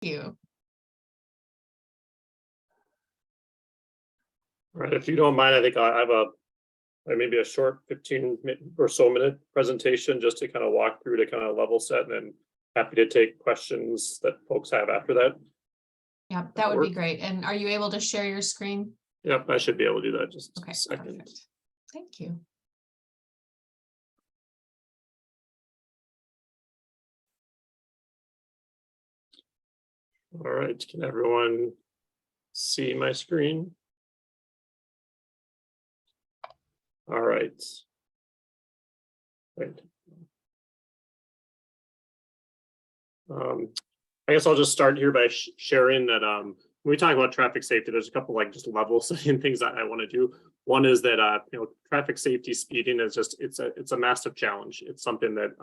you. All right, if you don't mind, I think I have maybe a short 15 or so minute presentation just to kind of walk through to kind of level set, and then happy to take questions that folks have after that. Yeah, that would be great. And are you able to share your screen? Yep, I should be able to do that. Just Okay, a second. perfect. Thank you. All right, can everyone see my screen? All right. Right. I guess I'll just start here by sharing that when we talk about traffic safety, there's a couple like just level setting things that I want to do. One is that traffic safety speeding is just it's a massive challenge. It's something that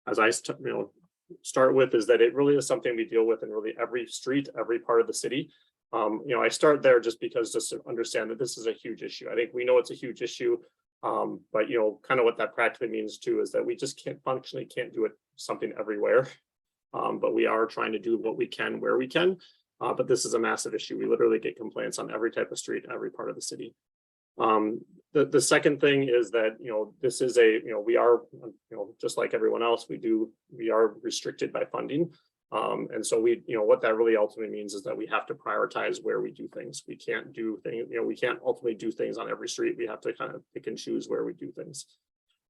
as I start with is that it really is something we deal with in really every street, every part of the city. I start there just because just to understand that this is a huge issue. I think we know it's a huge issue, but kind of what that practically means too is that we just can't do it something everywhere. But we are trying to do what we can where we can. But this is a massive issue. We literally get complaints on every type of street, every part of the city. The second thing is that this is we are just like everyone else, we are restricted by funding. And so what that really ultimately means is that we have to prioritize where we do things. We can't do things, we can't ultimately do things on every street. We have to kind of pick and choose where we do things.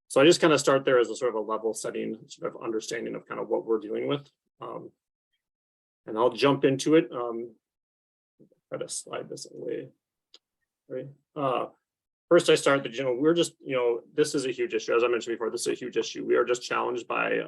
So I just kind of start there as a sort of a level setting sort of understanding of kind of what we're dealing with. And I'll jump into it. Try to slide this away. Right. First, I start that, we're just, this is a huge issue. As I mentioned before, this is a huge issue. We are just challenged by,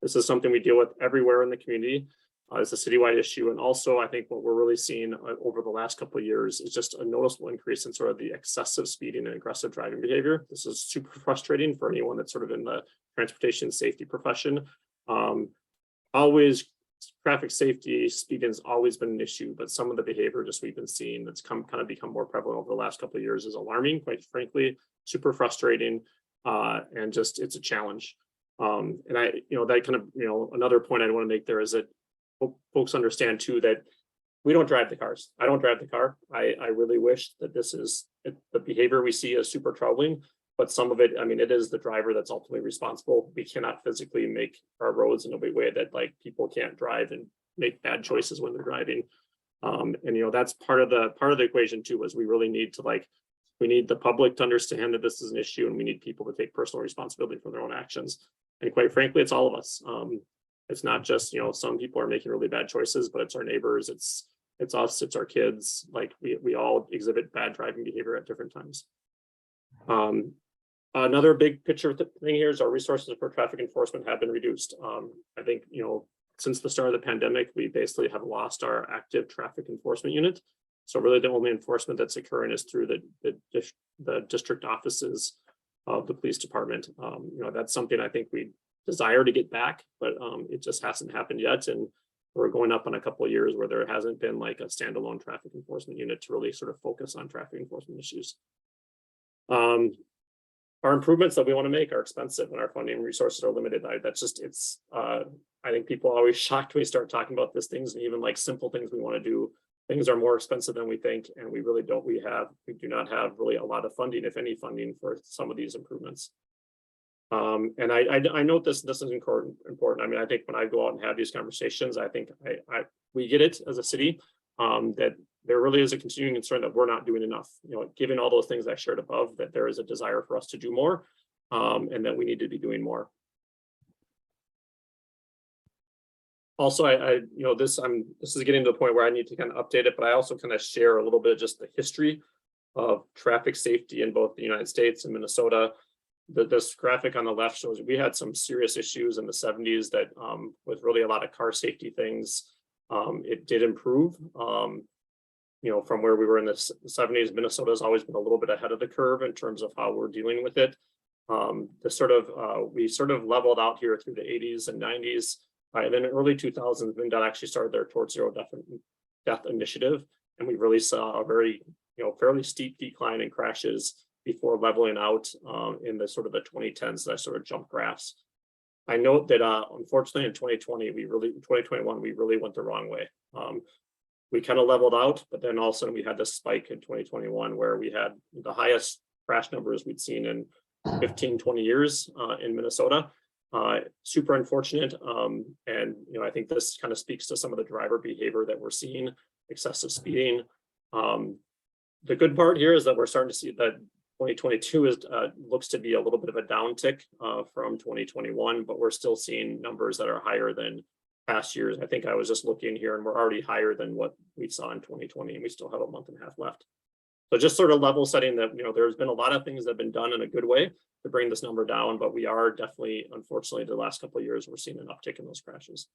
this is something we deal with everywhere in the community. It's a citywide issue. And also, I think what we're really seeing over the last couple of years is just a noticeable increase in sort of the excessive speeding and aggressive driving behavior. This is super frustrating for anyone that's sort of in the transportation safety profession. Always traffic safety, speeding has always been an issue, but some of the behavior just we've been seeing that's kind of become more prevalent over the last couple of years is alarming, quite frankly, super frustrating, and just it's a challenge. And that kind of, another point I want to make there is that folks understand too that we don't drive the cars. I don't drive the car. I really wish that the behavior we see is super troubling, but some of it, it is the driver that's ultimately responsible. We cannot physically make our roads in a way that like people can't drive and make bad choices when they're driving. And that's part of the equation too, is we really need to we need the public to understand that this is an issue, and we need people to take personal responsibility for their own actions. And quite frankly, it's all of us. It's not just, some people are making really bad choices, but it's our neighbors, it's us, it's our kids. Like we all exhibit bad driving behavior at different times. Another big picture thing here is our resources for traffic enforcement have been reduced. I think, since the start of the pandemic, we basically have lost our active traffic enforcement unit. So really the only enforcement that's occurring is through the district offices of the police department. That's something I think we desire to get back, but it just hasn't happened yet. And we're going up on a couple of years where there hasn't been like a standalone traffic enforcement unit to really sort of focus on traffic enforcement issues. Our improvements that we want to make are expensive and our funding resources are limited. I think people are always shocked when we start talking about these things, and even like simple things we want to do, things are more expensive than we think. And we really don't, we do not have really a lot of funding, if any funding, for some of these improvements. And I note this is important. I think when I go out and have these conversations, I think we get it as a city, that there really is a continuing concern that we're not doing enough, given all those things I shared above, that there is a desire for us to do more, and that we need to be doing more. Also, this is getting to the point where I need to kind of update it, but I also kind of share a little bit of just the history of traffic safety in both the United States and Minnesota. This graphic on the left shows we had some serious issues in the 70s that with really a lot of car safety things. It did improve, from where we were in the 70s. Minnesota has always been a little bit ahead of the curve in terms of how we're dealing with it. We sort of leveled out here through the 80s and 90s. And then in early 2000s, MnDOT actually started their Towards Zero Death initiative, and we really saw a very, fairly steep decline in crashes before leveling out in the sort of the 2010s, that sort of jump graphs. I note that unfortunately in 2021, we really went the wrong way. We kind of leveled out, but then all of a sudden we had this spike in 2021 where we had the highest crash numbers we'd seen in 15, 20 years in Minnesota. Super unfortunate. And, I think this kind of speaks to some of the driver behavior that we're seeing, excessive speeding. The good part here is that we're starting to see that 2022 looks to be a little bit of a downtick from 2021, but we're still seeing numbers that are higher than past years. I think I was just looking here and we're already higher than what we saw in 2020, and we still have a month and a half left. So just sort of level setting that, there's been a lot of things that have been done in a good way to bring this number down, but we are definitely, unfortunately, the last couple of years, we're seeing an uptick in those crashes.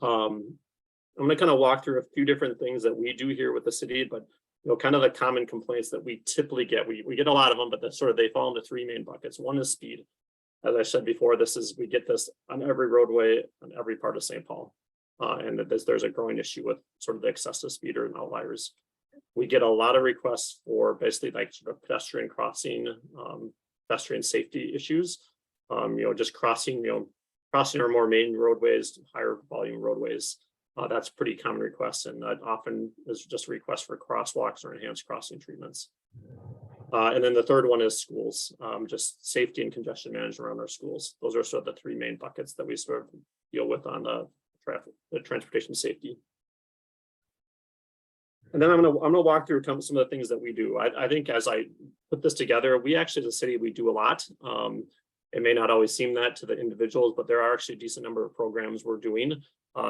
I'm going to kind of walk through a few different things that we do here with the city, but kind of the common complaints that we typically get. We get a lot of them, but they fall into three main buckets. One is speed. As I said before, we get this on every roadway on every part of St. Paul, and that there's a growing issue with sort of the excessive speeder and outliers. We get a lot of requests for basically like sort of pedestrian crossing, pedestrian safety issues. Just crossing our more main roadways, higher volume roadways. That's pretty common request, and that often is just a request for crosswalks or enhanced crossing treatments. And then the third one is schools, just safety and congestion management around our schools. Those are sort of the three main buckets that we sort of deal with on the transportation safety. And then I'm gonna walk through some of the things that we do. I think as I put this together, we actually, as a city, we do a lot. It may not always seem that to the individuals, but there are actually a decent number of programs we're doing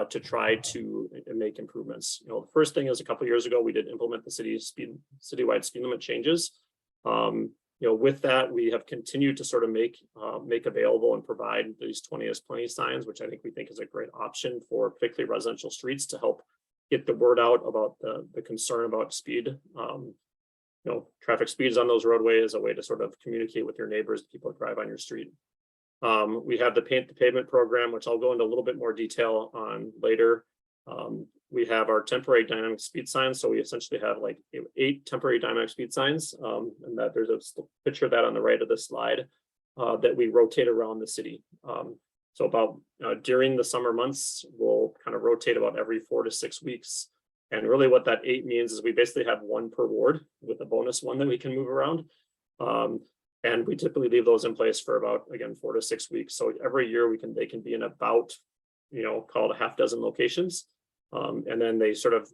to try to make improvements. The first thing is a couple of years ago, we did implement the citywide speed limit changes. With that, we have continued to sort of make available and provide these 20 is plenty signs, which we think is a great option for particularly residential streets to help get the word out about the concern about speed. Traffic speeds on those roadways is a way to sort of communicate with your neighbors, people that drive on your street. We have the Paint the Pavement program, which I'll go into a little bit more detail on later. We have our temporary dynamic speed signs. So we essentially have like 8 temporary dynamic speed signs, and that there's a picture of that on the right of this slide that we rotate around the city. So about during the summer months, we'll kind of rotate about every 4 to 6 weeks. And really what that 8 means is we basically have one per ward with a bonus one that we can move around. And we typically leave those in place for about, again, 4 to 6 weeks. So every year they can be in about, called a half dozen locations. And then they sort of,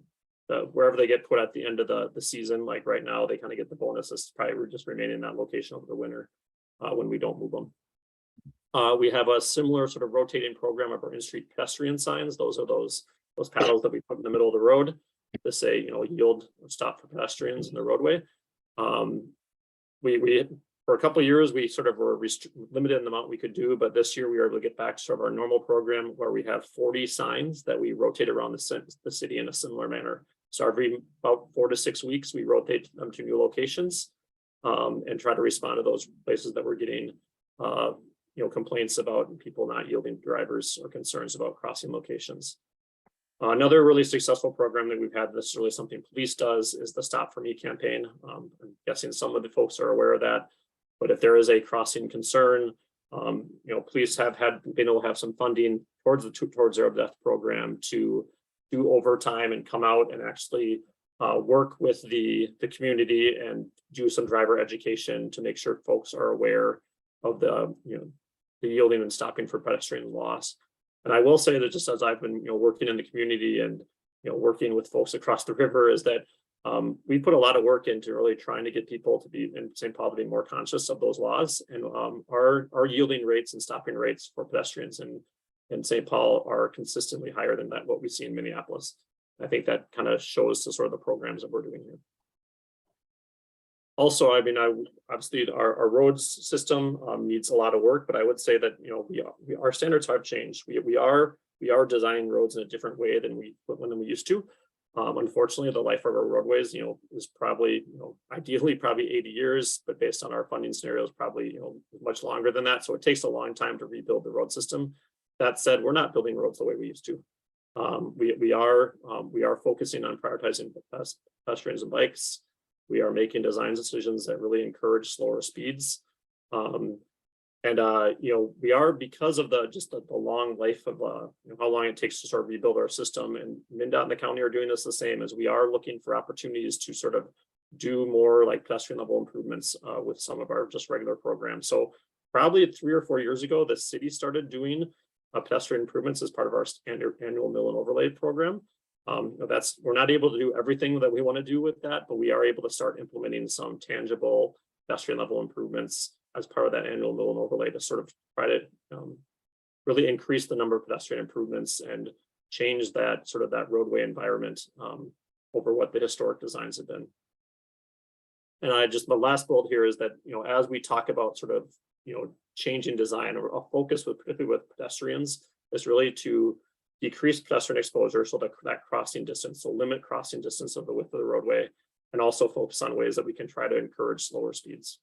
wherever they get put at the end of the season, like right now, they kind of get the bonuses. Probably we're just remaining in that location over the winter when we don't move them. We have a similar sort of rotating program of our in-street pedestrian signs. Those are those paddles that we put in the middle of the road to say, yield or stop for pedestrians in the roadway. We for a couple of years, we sort of were limited in the amount we could do, but this year we were able to get back to sort of our normal program where we have 40 signs that we rotate around the city in a similar manner. So every about 4 to 6 weeks, we rotate them to new locations and try to respond to those places that we're getting complaints about people not yielding to drivers or concerns about crossing locations. Another really successful program that we've had, this is really something police does, is the Stop For Me campaign. I'm guessing some of the folks are aware of that, but if there is a crossing concern, police have been able to have some funding towards their death program to do overtime and come out and actually work with the community and do some driver education to make sure folks are aware of the yielding and stopping for pedestrian loss. And I will say that just as I've been working in the community and working with folks across the river, is that we put a lot of work into really trying to get people to be in St. Paul to be more conscious of those laws. And our yielding rates and stopping rates for pedestrians in St. Paul are consistently higher than what we see in Minneapolis. I think that kind of shows the sort of the programs that we're doing here. Also, obviously our roads system needs a lot of work, but I would say that our standards have changed. We are designing roads in a different way than we used to. Unfortunately, the life of our roadways, is probably ideally probably 80 years, but based on our funding scenarios, probably much longer than that. So it takes a long time to rebuild the road system. That said, we're not building roads the way we used to. We are focusing on prioritizing pedestrians and bikes. We are making design decisions that really encourage slower speeds. And we are, because of the long life of how long it takes to sort of rebuild our system, and MnDOT and the county are doing this the same, as we are looking for opportunities to sort of do more like pedestrian level improvements with some of our just regular programs. So probably 3 or 4 years ago, the city started doing pedestrian improvements as part of our annual mill and overlay program. We're not able to do everything that we want to do with that, but we are able to start implementing some tangible pedestrian level improvements as part of that annual mill and overlay to sort of try to really increase the number of pedestrian improvements and change that sort of that roadway environment over what the historic designs have been. And my last bullet here is that, as we talk about sort of, changing design, or a focus particularly with pedestrians, is really to decrease pedestrian exposure, so that crossing distance, so limit crossing distance of the width of the roadway, and also focus on ways that we can try to encourage slower speeds.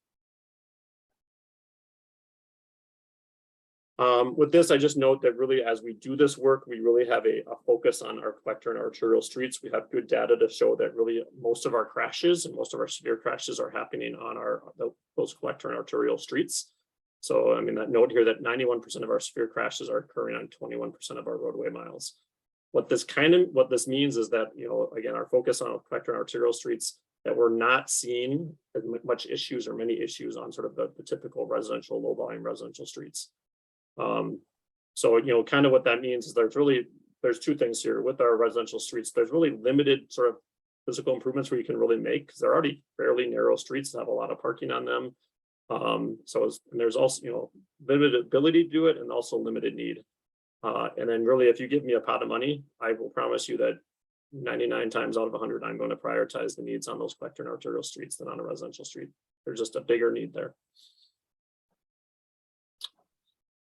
With this, I just note that really, as we do this work, we really have a focus on our collector and arterial streets. We have good data to show that really most of our crashes and most of our severe crashes are happening on those collector and arterial streets. So, I mean, that note here that 91% of our severe crashes are occurring on 21% of our roadway miles. What this means is that, again, our focus on collector and arterial streets, that we're not seeing as much issues or many issues on sort of the typical residential, low volume residential streets. So, kind of what that means is there's two things here with our residential streets. There's really limited sort of physical improvements where you can really make, because they're already fairly narrow streets that have a lot of parking on them. And there's also, limited ability to do it, and also limited need. And then really, if you give me a pot of money, I will promise you that 99 times out of 100, I'm going to prioritize the needs on those collector and arterial streets than on a residential street. There's just a bigger need there.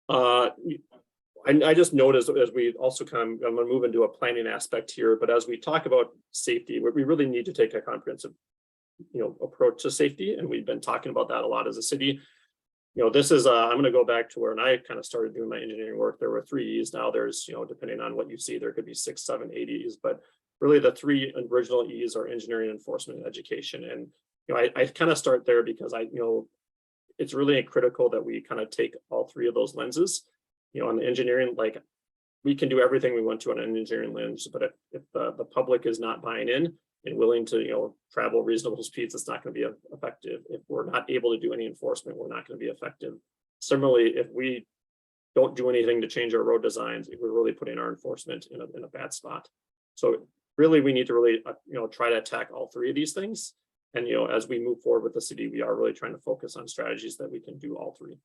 I just noticed, as we also I'm going to move into a planning aspect here, but as we talk about safety, we really need to take a comprehensive, approach to safety. And we've been talking about that a lot as a city. This is, I'm going to go back to where I kind of started doing my engineering work. There were 3 E's. Now there's, depending on what you see, there could be 6, 7, 8 E's, but really the 3 original E's are engineering, enforcement, and education. And, I kind of start there because it's really critical that we kind of take all 3 of those lenses. On the engineering, like, we can do everything we want to on an engineering lens, but if the public is not buying in and willing to, travel reasonable speeds, it's not going to be effective. If we're not able to do any enforcement, we're not going to be effective. Similarly, if we don't do anything to change our road designs, we're really putting our enforcement in a bad spot. So really, we need to really, try to attack all 3 of these things. And, as we move forward with the city, we are really trying to focus on strategies that we can do all 3.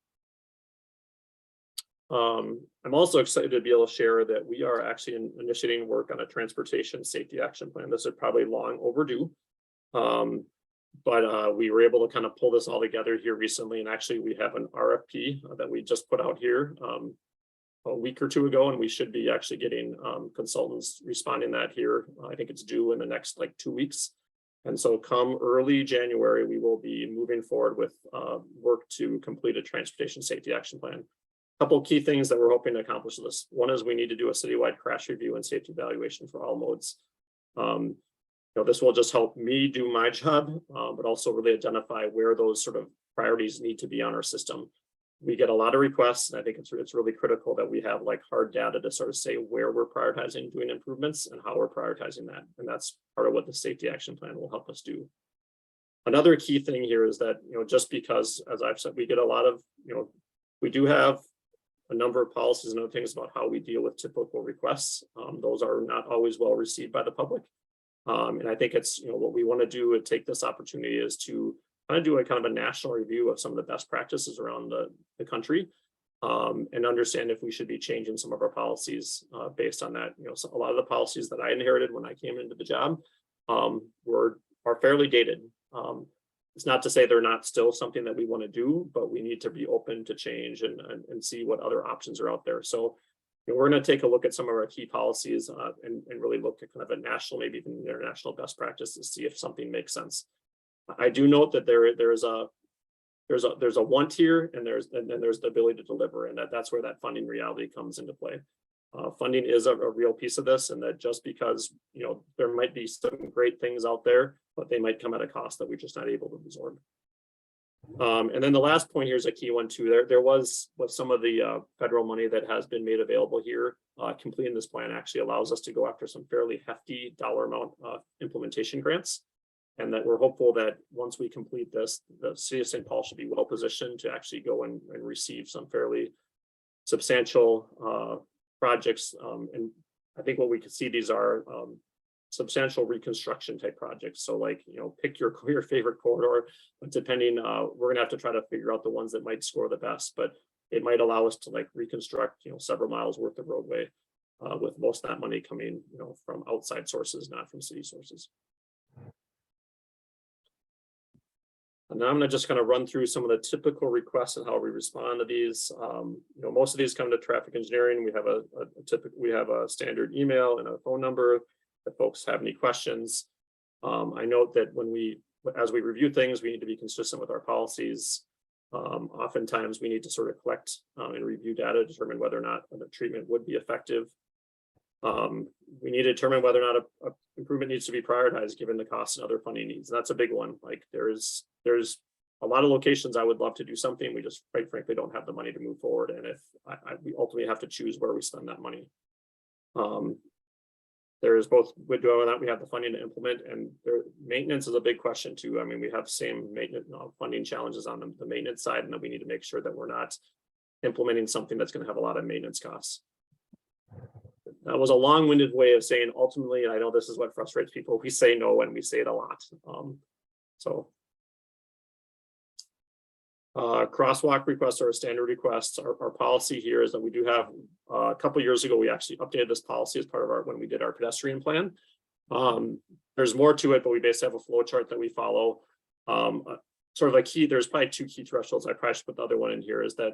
I'm also excited to be able to share that we are actually initiating work on a transportation safety action plan. This is probably long overdue, but we were able to kind of pull this all together here recently. And actually, we have an RFP that we just put out here a week or 2 ago, and we should be actually getting consultants responding that here. I think it's due in the next 2 weeks. And so come early January, we will be moving forward with work to complete a transportation safety action plan. A couple of key things that we're hoping to accomplish with this. One is we need to do a citywide crash review and safety evaluation for all modes. This will just help me do my job, but also really identify where those sort of priorities need to be on our system. We get a lot of requests, and I think it's really critical that we have hard data to sort of say where we're prioritizing doing improvements and how we're prioritizing that. And that's part of what the safety action plan will help us do. Another key thing here is that, just because, as I've said, we get a lot of, we do have a number of policies and other things about how we deal with typical requests. Those are not always well received by the public. And I think it's, what we want to do to take this opportunity is to kind of do a national review of some of the best practices around the country, and understand if we should be changing some of our policies based on that. So a lot of the policies that I inherited when I came into the job are fairly dated. It's not to say they're not still something that we want to do, but we need to be open to change and see what other options are out there. So we're going to take a look at some of our key policies and really look at kind of a national, maybe even international best practice to see if something makes sense. I do note that there's a want here, and there's the ability to deliver, and that's where that funding reality comes into play. Funding is a real piece of this, and that just because there might be some great things out there, but they might come at a cost that we're just not able to absorb. And then the last point here is a key one too. There was with some of the federal money that has been made available here. Completing this plan actually allows us to go after some fairly hefty dollar amount implementation grants. And that we're hopeful that once we complete this, the city of St. Paul should be well positioned to actually go and receive some fairly substantial projects. And I think what we can see, these are substantial reconstruction type projects. So like, pick your favorite corridor, but depending, we're gonna have to try to figure out the ones that might score the best, but it might allow us to like reconstruct, several miles worth of roadway with most of that money coming, from outside sources, not from city sources. And now I'm gonna just kind of run through some of the typical requests and how we respond to these. Most of these come to traffic engineering. We have a standard email and a phone number if folks have any questions. I note that as we review things, we need to be consistent with our policies. Oftentimes we need to sort of collect and review data to determine whether or not the treatment would be effective. We need to determine whether or not a improvement needs to be prioritized given the costs and other funding needs. And that's a big one. Like there's a lot of locations I would love to do something. We just quite frankly don't have the money to move forward. And if we ultimately have to choose where we spend that money. There's both whether or not we have the funding to implement, and maintenance is a big question too. I mean, we have same maintenance funding challenges on the maintenance side, and then we need to make sure that we're not implementing something that's going to have a lot of maintenance costs. That was a long-winded way of saying ultimately, and I know this is what frustrates people, we say no and we say it a lot. Crosswalk requests are a standard request. Our policy here is that we do have a couple of years ago, we actually updated this policy as part of when we did our pedestrian plan. There's more to it, but we basically have a flow chart that we follow. Sort of there's probably two key thresholds. I probably should put the other one in here is that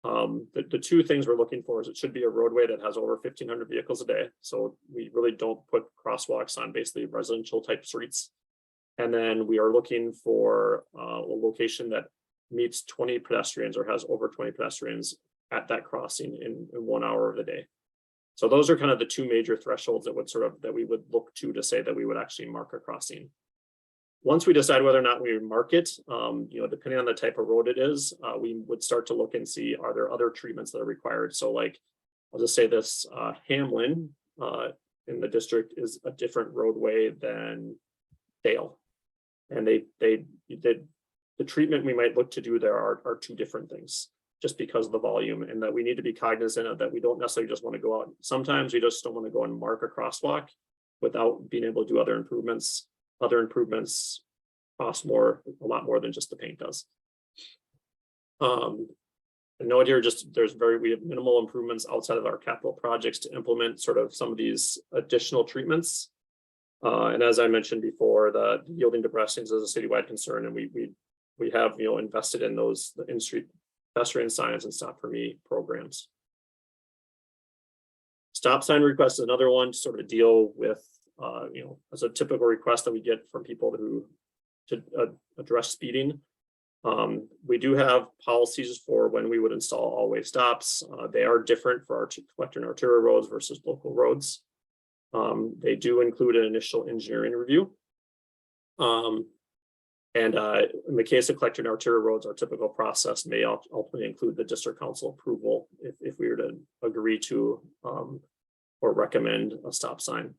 the two things we're looking for is it should be a roadway that has over 1,500 vehicles a day. So we really don't put crosswalks on basically residential type streets. And then we are looking for a location that meets 20 pedestrians or has over 20 pedestrians at that crossing in 1 hour of the day. So those are kind of the two major thresholds that we would look to say that we would actually mark a crossing. Once we decide whether or not we mark it, depending on the type of road it is, we would start to look and see, are there other treatments that are required? So like, I'll just say this, Hamlin in the district is a different roadway than Dale. And the treatment we might look to do there are two different things, just because of the volume, and that we need to be cognizant of that. We don't necessarily just want to go out. Sometimes we just don't want to go and mark a crosswalk without being able to do other improvements. Other improvements cost a lot more than just the paint does. And note here, we have minimal improvements outside of our capital projects to implement sort of some of these additional treatments. And as I mentioned before, the yielding depressants is a citywide concern, and we have invested in those in-street pedestrian signs and stop for me programs. Stop sign request is another one to sort of deal with as a typical request that we get from people to address speeding. We do have policies for when we would install all-way stops. They are different for our collector and arterial roads versus local roads. They do include an initial engineering review. In the case of collector and arterial roads, our typical process may ultimately include the district council approval if we were to agree to or recommend a stop sign.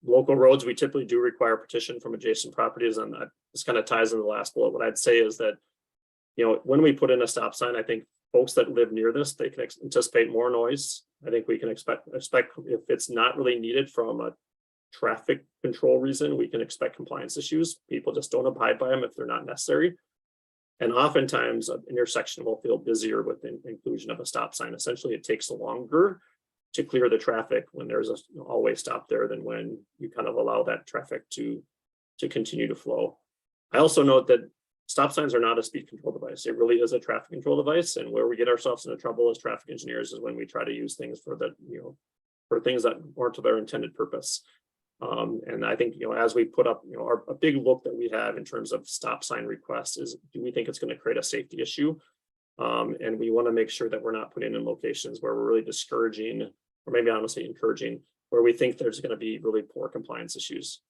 Local roads, we typically do require petition from adjacent properties, and that this kind of ties into the last bullet. What I'd say is that, when we put in a stop sign, I think folks that live near this, they can anticipate more noise. I think we can expect if it's not really needed from a traffic control reason, we can expect compliance issues. People just don't abide by them if they're not necessary. And oftentimes an intersection will feel busier with the inclusion of a stop sign. Essentially, it takes longer to clear the traffic when there's a all-way stop there than when you kind of allow that traffic to continue to flow. I also note that stop signs are not a speed control device. It really is a traffic control device. And where we get ourselves into trouble as traffic engineers is when we try to use things for things that aren't to their intended purpose. And I think, as we put up, a big look that we have in terms of stop sign requests is, do we think it's going to create a safety issue? And we want to make sure that we're not putting in locations where we're really discouraging, or maybe I want to say encouraging, where we think there's going to be really poor compliance issues.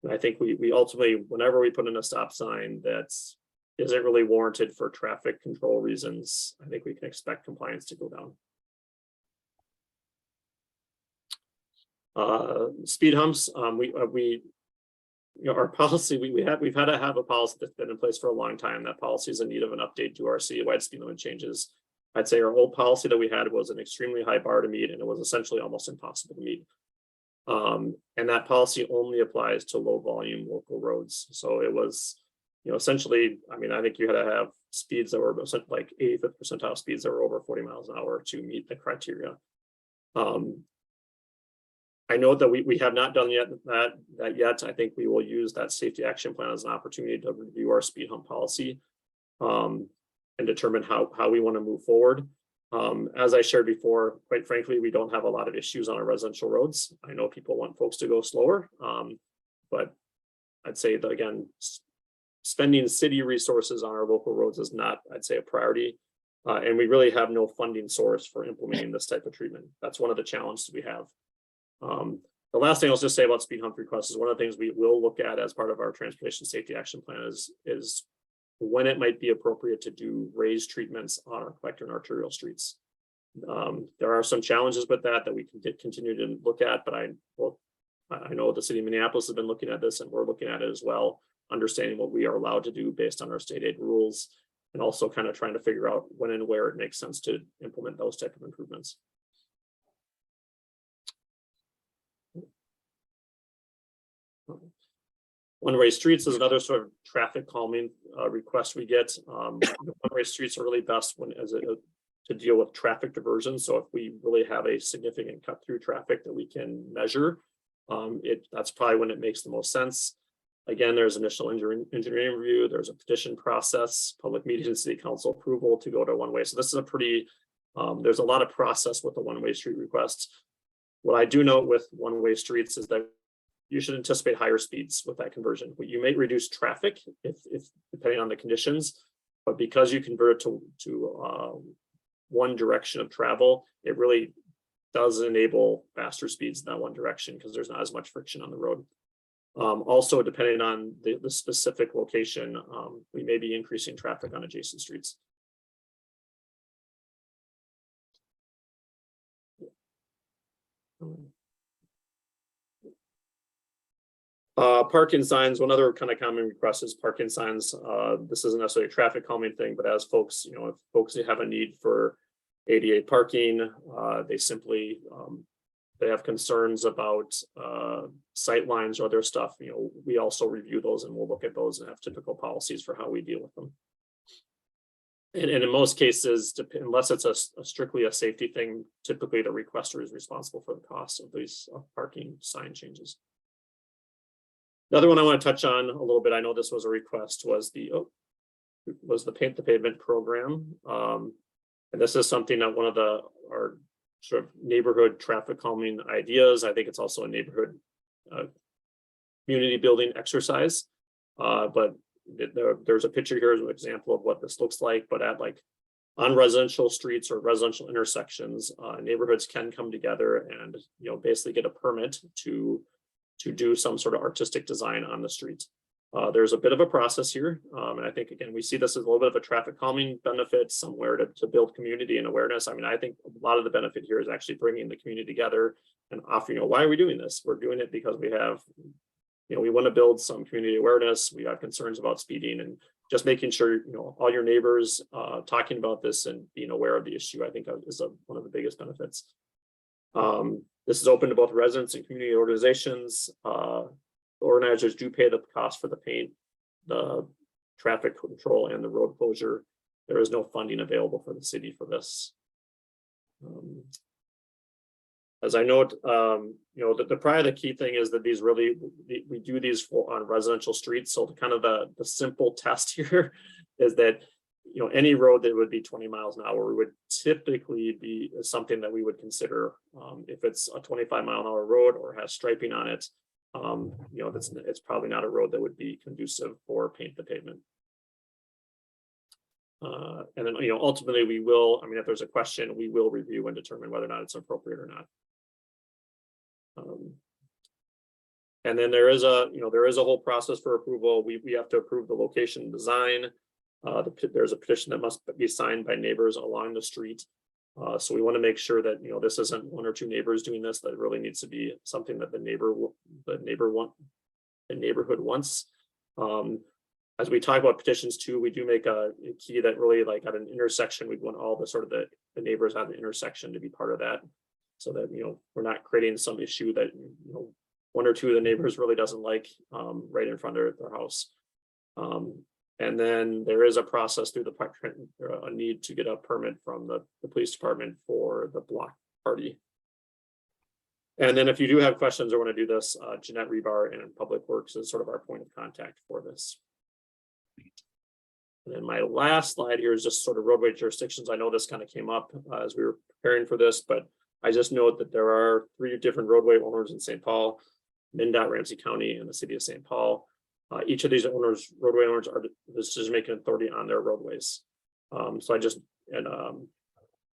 And I think we ultimately, whenever we put in a stop sign that's isn't really warranted for traffic control reasons, I think we can expect compliance to go down. Speed humps, our policy, we've had to have a policy that's been in place for a long time. That policy is in need of an update to our citywide speed limit changes. I'd say our old policy that we had was an extremely high bar to meet, and it was essentially almost impossible to meet. And that policy only applies to low volume local roads. So it was, essentially, I mean, I think you had to have speeds that were like 85th percentile speeds that were over 40 miles an hour to meet the criteria. I know that we have not done that yet. I think we will use that safety action plan as an opportunity to review our speed hump policy and determine how we want to move forward. As I shared before, quite frankly, we don't have a lot of issues on our residential roads. I know people want folks to go slower, but I'd say that, again, spending city resources on our local roads is not, I'd say, a priority. And we really have no funding source for implementing this type of treatment. That's one of the challenges we have. The last thing I'll just say about speed hump requests is one of the things we will look at as part of our transportation safety action plan is when it might be appropriate to do raised treatments on our collector and arterial streets. There are some challenges with that we can continue to look at, but I know the city of Minneapolis has been looking at this, and we're looking at it as well, understanding what we are allowed to do based on our state aid rules, and also kind of trying to figure out when and where it makes sense to implement those type of improvements. One-way streets is another sort of traffic calming request we get. One-way streets are really best to deal with traffic diversion. So if we really have a significant cut through traffic that we can measure, that's probably when it makes the most sense. Again, there's initial engineering review, there's a petition process, public meeting and city council approval to go to one-way. So this is a pretty, there's a lot of process with the one-way street requests. What I do note with one-way streets is that you should anticipate higher speeds with that conversion. You may reduce traffic if depending on the conditions, but because you convert it to one direction of travel, it really does enable faster speeds in that one direction because there's not as much friction on the road. Also, depending on the specific location, we may be increasing traffic on adjacent streets. Parking signs, one other kind of common request is parking signs. This isn't necessarily a traffic calming thing, but as folks, if folks have a need for ADA parking, they simply, they have concerns about sight lines or other stuff, we also review those and we'll look at those and have typical policies for how we deal with them. And in most cases, unless it's a strictly a safety thing, typically the requester is responsible for the cost of these parking sign changes. The other one I want to touch on a little bit, I know this was a request, was the Paint the Pavement program. And this is something that one of our sort of neighborhood traffic calming ideas. I think it's also a neighborhood community building exercise. But there's a picture here as an example of what this looks like, but on residential streets or residential intersections, neighborhoods can come together and basically get a permit to do some sort of artistic design on the street. There's a bit of a process here. And I think, again, we see this as a little bit of a traffic calming benefit, somewhere to build community and awareness. I mean, I think a lot of the benefit here is actually bringing the community together and offering, why are we doing this? We're doing it because we have, we want to build some community awareness. We have concerns about speeding, and just making sure, all your neighbors talking about this and being aware of the issue, I think is one of the biggest benefits. This is open to both residents and community organizations. The organizers do pay the cost for the paint, the traffic control, and the road closure. There is no funding available for the city for this. As I note, probably the key thing is that we do these on residential streets. So the simple test here is that any road that would be 20 miles an hour would typically be something that we would consider. If it's a 25-mile-an-hour road or has striping on it, it's probably not a road that would be conducive for Paint the Pavement. And then, ultimately we will, if there's a question, we will review and determine whether or not it's appropriate or not. And then there is a whole process for approval. We have to approve the location design. There's a petition that must be signed by neighbors along the street. So we want to make sure that, this isn't one or two neighbors doing this, that it really needs to be something that the neighborhood wants. As we talk about petitions too, we do make a key that really, like, at an intersection, we'd want all the sort of the neighbors at the intersection to be part of that. So that, we're not creating some issue that, one or two of the neighbors really doesn't like, right in front of their house. And then there is a process through a need to get a permit from the police department for the block party. And then if you do have questions or want to do this, Jeanette Rebar in Public Works is sort of our point of contact for this. And then my last slide here is just sort of roadway jurisdictions. I know this kind of came up as we were preparing for this, but I just note that there are 3 different roadway owners in St. Paul, MnDOT, Ramsey County, and the city of St. Paul. Each of these roadway owners, are the decision-making authority on their roadways. So I just, and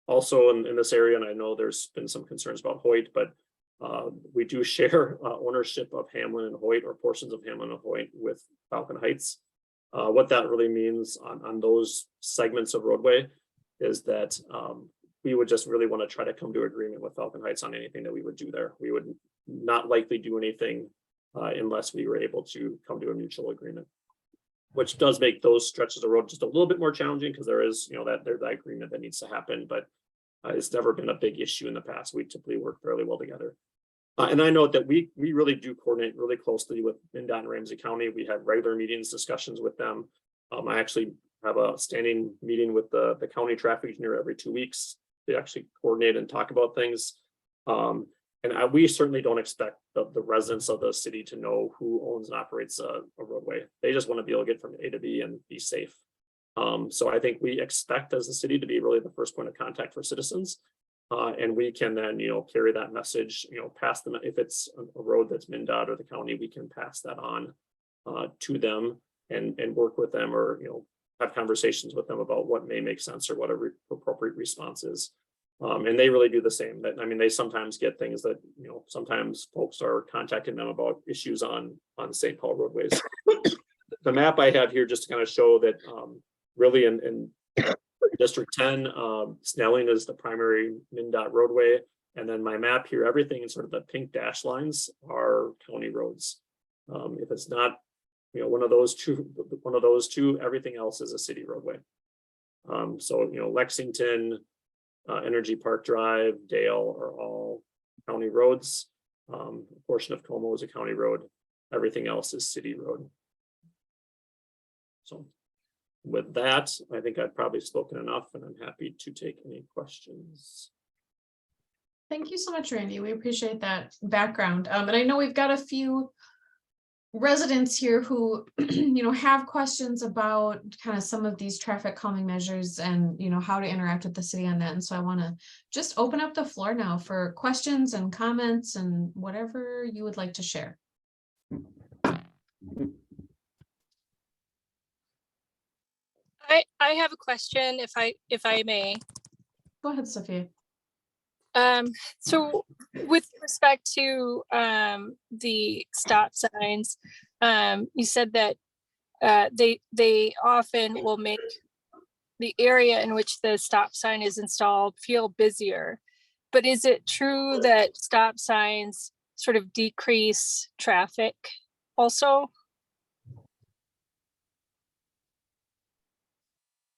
also in this area, and I know there's been some concerns about Hoyt, but we do share ownership of Hamlin and Hoyt, or portions of Hamlin and Hoyt, with Falcon Heights. What that really means on those segments of roadway is that we would just really want to try to come to agreement with Falcon Heights on anything that we would do there. We would not likely do anything unless we were able to come to a mutual agreement, which does make those stretches of road just a little bit more challenging, because there is, that agreement that needs to happen, but it's never been a big issue in the past. We typically work fairly well together. And I note that we really do coordinate really closely with MnDOT and Ramsey County. We have regular meetings, discussions with them. I actually have a standing meeting with the county traffic engineer every 2 weeks. They actually coordinate and talk about things. And we certainly don't expect the residents of the city to know who owns and operates a roadway. They just want to be able to get from A to B and be safe. So I think we expect as a city to be really the first point of contact for citizens. And we can then, carry that message, pass them. If it's a road that's MnDOT or the county, we can pass that on to them and work with them, or, have conversations with them about what may make sense or what a appropriate response is. And they really do the same. That, I mean, they sometimes get things that, sometimes folks are contacting them about issues on St. Paul roadways. The map I have here just to kind of show that really in District 10, Snelling is the primary MnDOT roadway. And then my map here, everything in sort of the pink dash lines are county roads. If it's not, one of those two, everything else is a city roadway. So, Lexington, Energy Park Drive, Dale are all county roads. A portion of Como is a county road. Everything else is city road. So with that, I think I've probably spoken enough, and I'm happy to take any questions. Thank you so much, Randy. We appreciate that background. And I know we've got a few residents here who, have questions about kind of some of these traffic calming measures and, how to interact with the city on that. And so I want to just open up the floor now for questions and comments and whatever you would like to share. I have a question, if I may. Go ahead, Sophia. So with respect to the stop signs, you said that they often will make the area in which the stop sign is installed feel busier. But is it true that stop signs sort of decrease traffic also?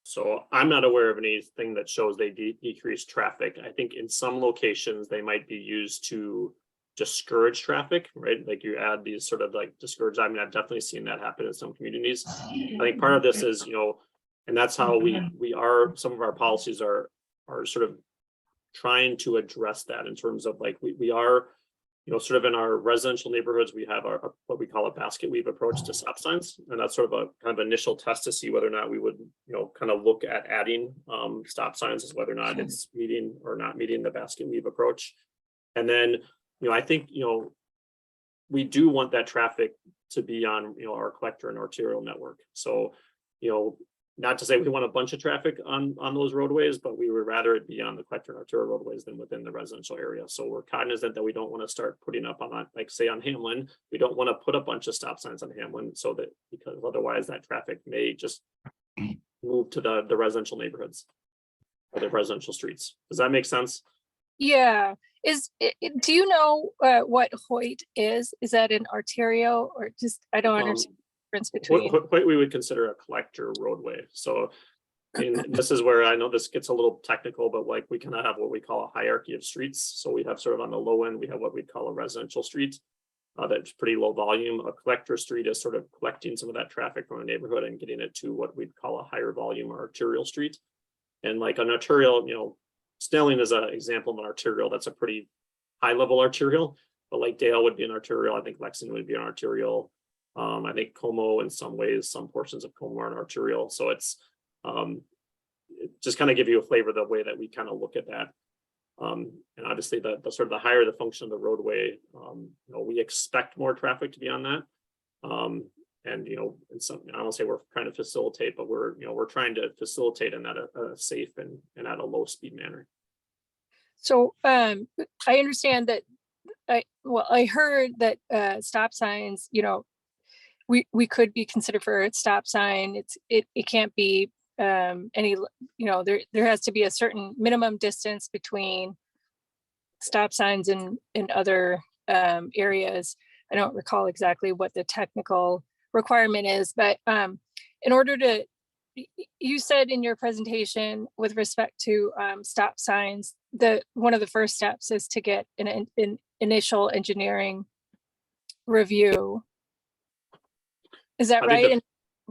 So I'm not aware of anything that shows they decrease traffic. I think in some locations they might be used to discourage traffic, right? Like you add these sort of like discourage. I mean, I've definitely seen that happen in some communities. I think part of this is, and that's how we are, some of our policies are sort of trying to address that in terms of like, we are, sort of in our residential neighborhoods, we have our what we call a basket weave approach to stop signs. And that's sort of a kind of initial test to see whether or not we would, kind of look at adding stop signs, as whether or not it's meeting or not meeting the basket weave approach. And then, I think, we do want that traffic to be on, our collector and arterial network. So, not to say we want a bunch of traffic on those roadways, but we would rather it be on the collector and arterial roadways than within the residential area. So we're cognizant that we don't want to start putting up on, like say on Hamlin, we don't want to put a bunch of stop signs on Hamlin, so that, because otherwise that traffic may just move to the residential neighborhoods or the residential streets. Does that make sense? Yeah. Do you know what Hoyt is? Is that an arterial or just, I don't understand the difference between. What we would consider a collector roadway. So and this is where I know this gets a little technical, but like we kind of have what we call a hierarchy of streets. So we have sort of on the low end, we have what we'd call a residential street. That's pretty low volume. A collector street is sort of collecting some of that traffic from a neighborhood and getting it to what we'd call a higher volume or arterial street. And like an arterial, Snelling is an example of an arterial. That's a pretty high level arterial, but like Dale would be an arterial. I think Lexington would be an arterial. I think Como in some ways, some portions of Como are an arterial. So it's it just kind of give you a flavor of the way that we kind of look at that. And obviously the sort of the higher the function of the roadway, we expect more traffic to be on that. And in some, I don't say we're trying to facilitate, but we're trying to facilitate in that a safe and at a low speed manner. So I understand that I heard that stop signs, we could be considered for a stop sign. It can't be any, there has to be a certain minimum distance between stop signs and other areas. I don't recall exactly what the technical requirement is, but in order to, you said in your presentation with respect to stop signs, that one of the first steps is to get an initial engineering review. Is that right?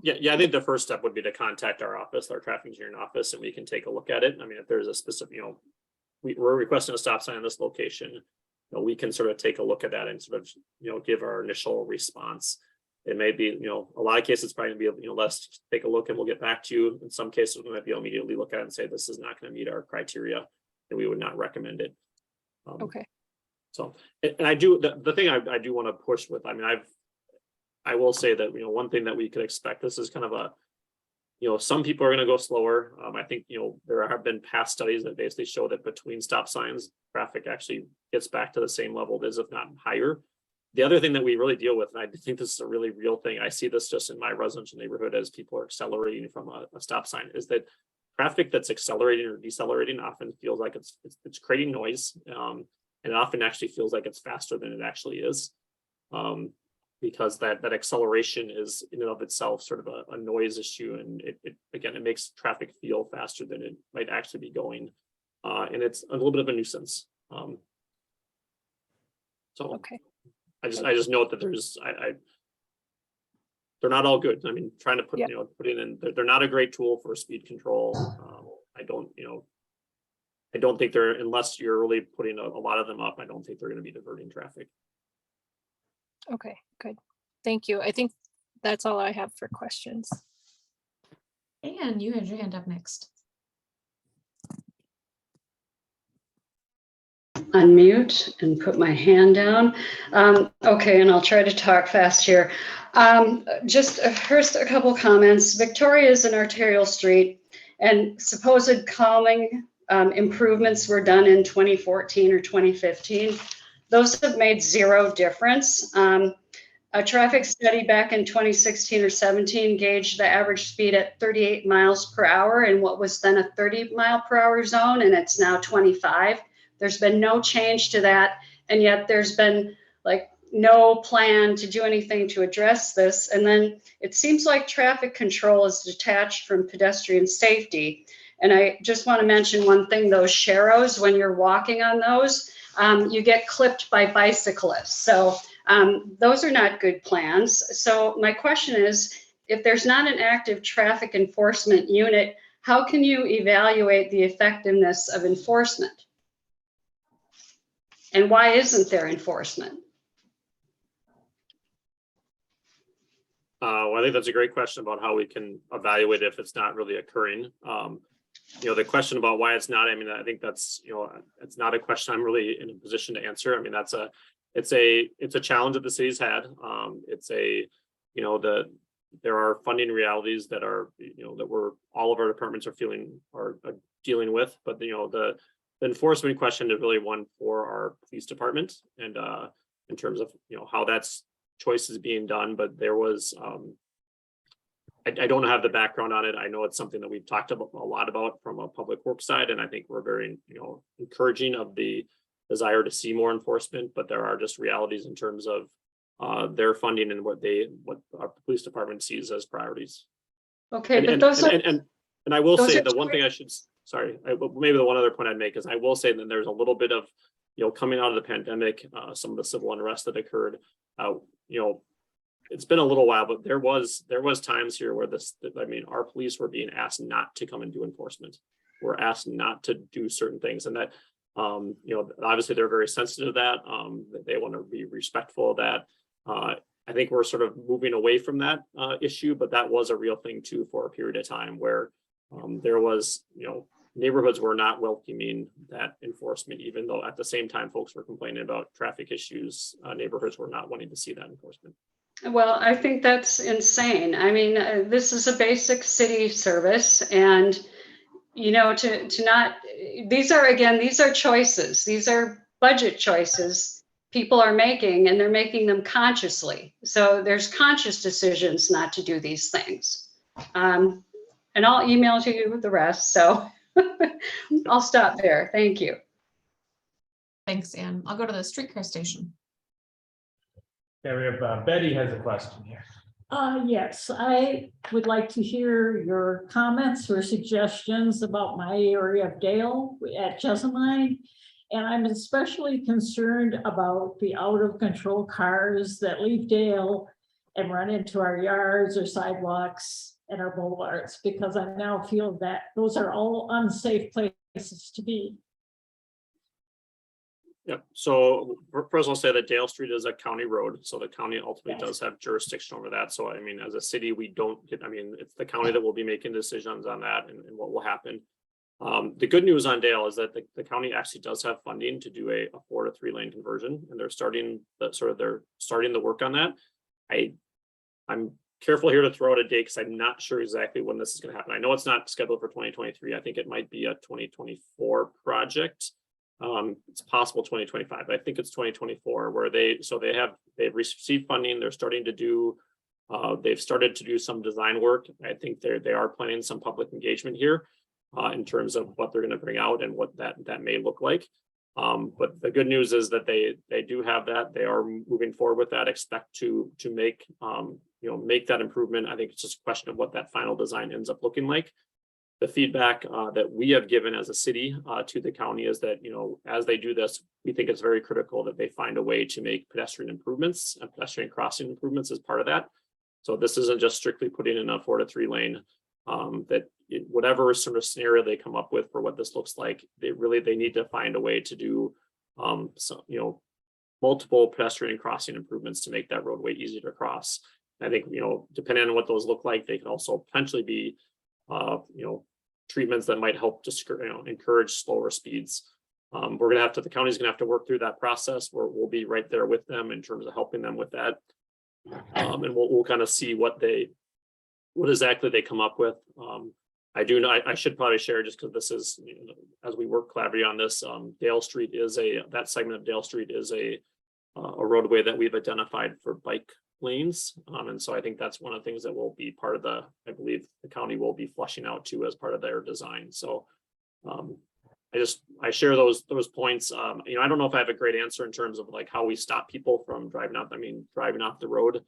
Yeah, I think the first step would be to contact our office, our traffic engineering office, and we can take a look at it. I mean, if there's a specific, we're requesting a stop sign in this location, we can sort of take a look at that and sort of, give our initial response. It may be, a lot of cases it's probably gonna be, let's take a look and we'll get back to you. In some cases, we might be able to immediately look at it and say, this is not going to meet our criteria and we would not recommend it. Okay. So, and I do, the thing I do want to push with, I mean, I will say that, one thing that we could expect, this is kind of a, some people are going to go slower. I think, there have been past studies that basically show that between stop signs, traffic actually gets back to the same level it is, if not higher. The other thing that we really deal with, and I think this is a really real thing, I see this just in my residential neighborhood as people are accelerating from a stop sign, is that traffic that's accelerating or decelerating often feels like it's creating noise. And it often actually feels like it's faster than it actually is. Because that acceleration is in and of itself sort of a noise issue, and it makes traffic feel faster than it might actually be going, and it's a little bit of a nuisance. So Okay. I just note that they're not all good. I mean, trying to put they're not a great tool for speed control. I don't think they're, unless you're really putting a lot of them up, I don't think they're going to be diverting traffic. Okay, good. Thank you. I think that's all I have for questions. And you had your hand up next. Unmute and put my hand down. Okay, and I'll try to talk fast here. Just first a couple comments. Victoria is an arterial street, and supposed calming improvements were done in 2014 or 2015. Those have made zero difference. A traffic study back in 2016 or 17 gauged the average speed at 38 miles per hour in what was then a 30 mile per hour zone, and it's now 25. There's been no change to that, and yet there's been like no plan to do anything to address this. And then it seems like traffic control is detached from pedestrian safety. And I just want to mention one thing, those sharrows, when you're walking on those, you get clipped by bicyclists. So those are not good plans. So my question is, if there's not an active traffic enforcement unit, how can you evaluate the effectiveness of enforcement? And why isn't there enforcement? Well, I think that's a great question about how we can evaluate if it's not really occurring. The question about why it's not, I mean, I think that's, it's not a question I'm really in a position to answer. I mean, it's a challenge that the city's had. There are funding realities that are, that all of our departments are dealing with, but the enforcement question is really one for our police department, and in terms of how that's choice is being done. But there was I don't have the background on it. I know it's something that we've talked about a lot about from a public works side, and I think we're very, encouraging of the desire to see more enforcement, but there are just realities in terms of their funding and what our police department sees as priorities. Okay, but those are, and I will those say are the one thing I should, sorry, maybe the one other point I'd make is I will say that there's a little bit of, coming out of the pandemic, some of the civil unrest that occurred, it's been a little while, but there was times here where our police were being asked not to come and do enforcement. We're asked not to do certain things, and that, obviously they're very sensitive to that. They want to be respectful of that. I think we're sort of moving away from that issue, but that was a real thing too for a period of time where there was, neighborhoods were not welcoming that enforcement, even though at the same time folks were complaining about traffic issues. Neighborhoods were not wanting to see that enforcement. well, I think that's insane. I mean, this is a basic city service, and to not, these are choices. These are budget choices people are making, and they're making them consciously. So there's conscious decisions not to do these things. And I'll email to you the rest. So I'll stop there. Thank you. Thanks, Ann. I'll go to the streetcar station. Yeah, we have Betty has a question here. Yes, I would like to hear your comments or suggestions about my area of Dale at Jessamine. And I'm especially concerned about the out of control cars that leave Dale and run into our yards or sidewalks and our boulevards, because I now feel that those are all unsafe places to be. Yep. So first I'll say that Dale Street is a county road. So the county ultimately Yes. does have jurisdiction over that. So I mean, as a city, we don't get, it's the county that will be making decisions on that and what will happen. The good news on Dale is that the county actually does have funding to do a 4 to 3 lane conversion, and they're starting the work on that. I'm careful here to throw out a date because I'm not sure exactly when this is going to happen. I know it's not scheduled for 2023. I think it might be a 2024 project. It's possible 2025, but I think it's 2024 where they've received funding. They're starting to do, they've started to do some design work. I think they are planning some public engagement here in terms of what they're going to bring out and what that may look like. But the good news is that they do have that. They are moving forward with that, expect to make, make that improvement. I think it's just a question of what that final design ends up looking like. The feedback that we have given as a city to the county is that, as they do this, we think it's very critical that they find a way to make pedestrian improvements and pedestrian crossing improvements as part of that. So this isn't just strictly putting in a 4 to 3 lane, whatever sort of scenario they come up with for what this looks like, they need to find a way to do multiple pedestrian crossing improvements to make that roadway easy to cross. I think, depending on what those look like, they can also potentially be treatments that might help to encourage slower speeds. The county's gonna have to work through that process where we'll be right there with them in terms of helping them with that. And we'll kind of see what exactly they come up with. I do know, I should probably share, just because this is, as we work collaboratively on this, Dale Street that segment of Dale Street is a roadway that we've identified for bike lanes. And so I think that's one of the things that will be part of I believe the county will be fleshing out too as part of their design. So I share those points. I don't know if I have a great answer in terms of like how we stop people from driving off the road.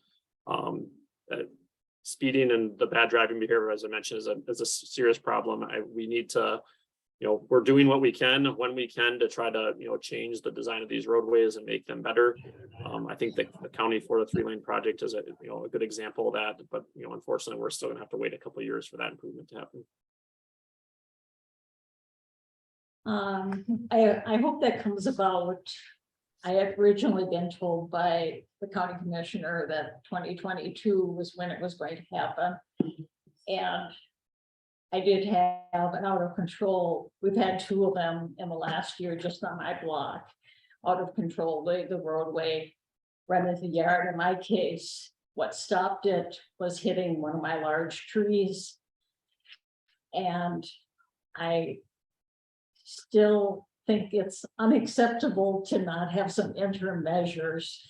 Speeding and the bad driving behavior, as I mentioned, is a serious problem. We need to, we're doing what we can when we can to try to, change the design of these roadways and make them better. I think that the county 4 to 3 lane project is a good example of that, but unfortunately, we're still gonna have to wait a couple of years for that improvement to happen. I hope that comes about. I had originally been told by the county commissioner that 2022 was when it was going to happen. And I did have an out of control. We've had 2 of them in the last year, just on my block, out of control, the roadway, run into the yard. In my case, what stopped it was hitting one of my large trees. And I still think it's unacceptable to not have some interim measures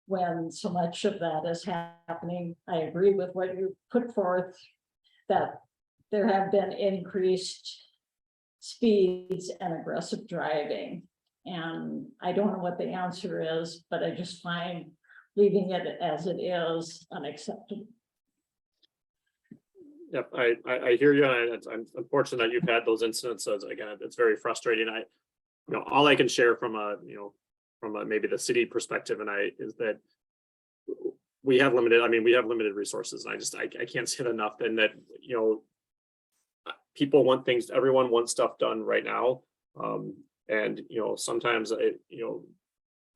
when so much of that is happening. I agree with what you put forth, that there have been increased speeds and aggressive driving. And I don't know what the answer is, but I just find leaving it as it is unacceptable. Yep, I hear you, and I'm unfortunate that you've had those incidents. So again, it's very frustrating. All I can share from maybe the city perspective, is that we have limited. I mean, we have limited resources, and I can't say it enough. And that people want things. Everyone wants stuff done right now, and sometimes I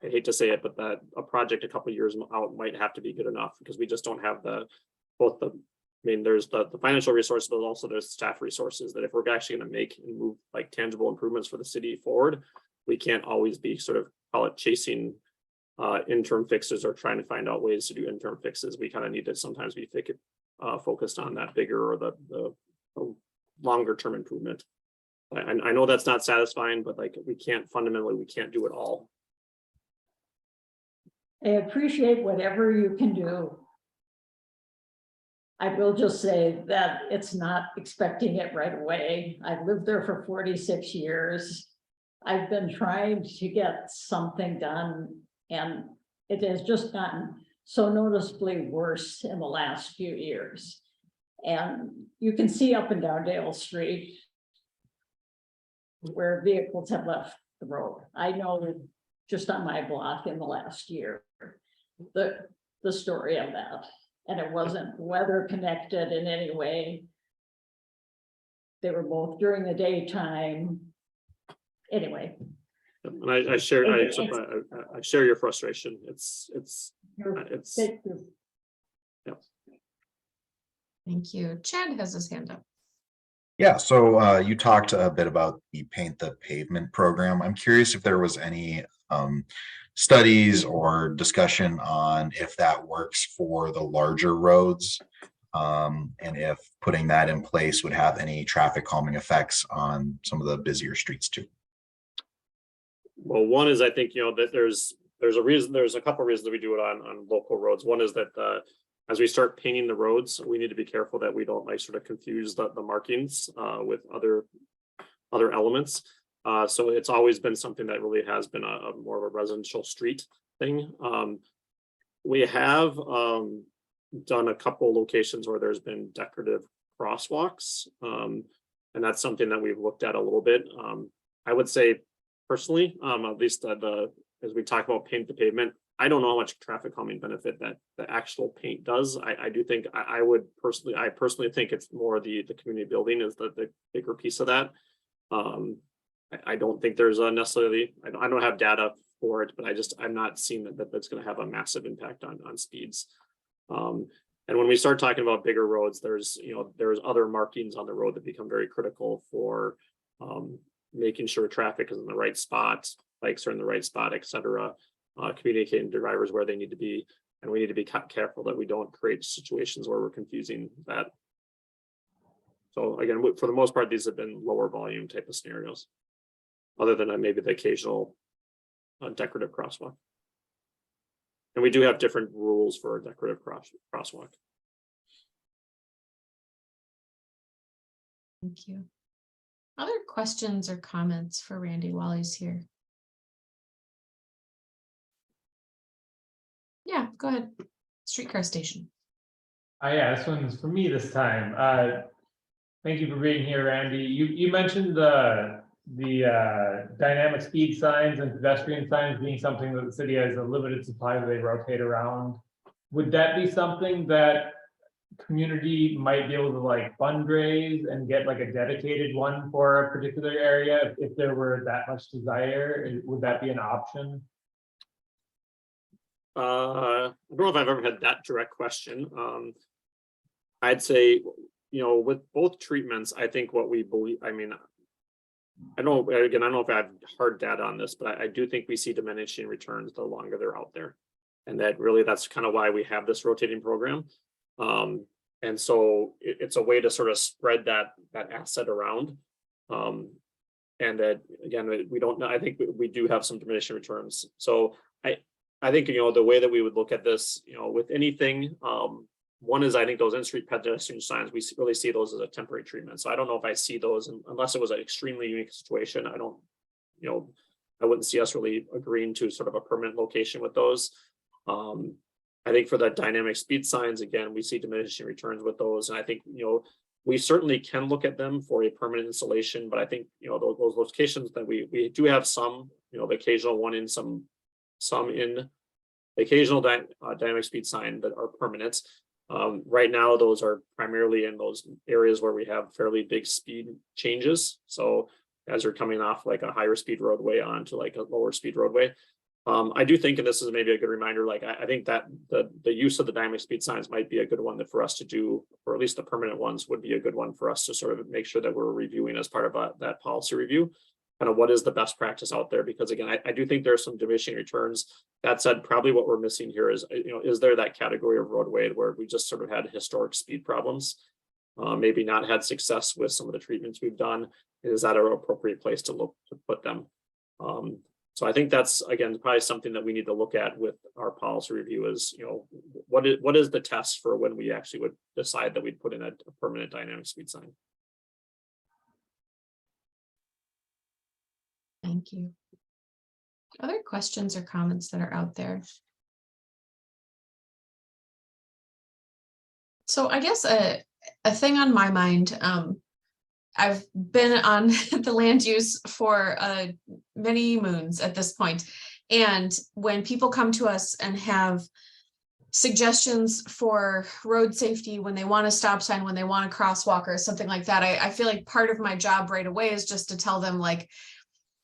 hate to say it, but that a project a couple of years out might have to be good enough because we just don't have there's the financial resources, but also there's staff resources that if we're actually going to make and move like tangible improvements for the city forward, we can't always be sort of call it chasing interim fixes or trying to find out ways to do interim fixes. We kind of need to sometimes be focused on that bigger or the longer term improvement. I know that's not satisfying, but like we can't do it all. I appreciate whatever you can do. I will just say that it's not expecting it right away. I've lived there for 46 years. I've been trying to get something done, and it has just gotten so noticeably worse in the last few years. And you can see up and down Dale Street where vehicles have left the road. I know that just on my block in the last year, the story of that. And it wasn't weather connected in any way. They were both during the daytime. Anyway. And I share your frustration. It's Thank you. Yeah. Thank you. Chad has his hand up. Yeah, so you talked a bit about the Paint the Pavement program. I'm curious if there was any studies or discussion on if that works for the larger roads, and if putting that in place would have any traffic calming effects on some of the busier streets too. Well, one is I think that there's a couple of reasons that we do it on local roads. One is that as we start painting the roads, we need to be careful that we don't sort of confuse the markings with other elements. So it's always been something that really has been a more of a residential street thing. We have done a couple locations where there's been decorative crosswalks, and that's something that we've looked at a little bit. I would say personally, at least as we talk about Paint the Pavement, I don't know how much traffic calming benefit that the actual paint does. I do think I personally think it's more the community building is the bigger piece of that. I don't think there's necessarily, I don't have data for it, but I'm not seeing that's going to have a massive impact on speeds. And when we start talking about bigger roads, there's other markings on the road that become very critical for making sure traffic is in the right spot, bikes are in the right spot, etc. Communicating to drivers where they need to be, and we need to be careful that we don't create situations where we're confusing that. So again, for the most part, these have been lower volume type of scenarios, other than maybe the occasional decorative crosswalk. And we do have different rules for a decorative crosswalk. Thank you. Other questions or comments for Randy while he's here? Yeah, go ahead. Streetcar station. Yeah, this one's for me this time. Thank you for being here, Randy. You mentioned the dynamic speed signs and pedestrian signs being something that the city has a limited supply that they rotate around. Would that be something that community might be able to fundraise and get a dedicated one for a particular area if there were that much desire? Would that be an option? I don't know if I've ever had that direct question. I'd say, with both treatments, I think what we believe, I don't know if I have hard data on this, but I do think we see diminishing returns the longer they're out there. And that's kind of why we have this rotating program. And so it's a way to sort of spread that asset around. And that, again, we don't know, I think we do have some diminishing returns. So I think, the way that we would look at this, with anything, one is, I think those in-street pedestrian signs, we really see those as a temporary treatment. So I don't know if I see those unless it was an extremely unique situation. I don't, I wouldn't see us really agreeing to sort of a permanent location with those. I think for the dynamic speed signs, again, we see diminishing returns with those. And I think, we certainly can look at them for a permanent installation, but I think, those locations that we do have some, the occasional one in some in the occasional dynamic speed sign that are permanent. Right now, those are primarily in those areas where we have fairly big speed changes. So as you're coming off like a higher speed roadway onto like a lower speed roadway. I do think, and this is maybe a good reminder, like I think that the use of the dynamic speed signs might be a good one that for us to do, or at least the permanent ones would be a good one for us to sort of make sure that we're reviewing as part of that policy review, kind of what is the best practice out there. Because again, I do think there are some diminishing returns. That said, probably what we're missing here is, is there that category of roadway where we just sort of had historic speed problems, maybe not had success with some of the treatments we've done. Is that an appropriate place to look to put them? So I think that's, again, probably something that we need to look at with our policy review is, what is the test for when we actually would decide that we'd put in a permanent dynamic speed sign? Thank you. Other questions or comments that are out there? So I guess a thing on my mind, I've been on the land use for many moons at this point. And when people come to us and have suggestions for road safety, when they want a stop sign, when they want a crosswalk or something like that, I feel like part of my job right away is just to tell them like,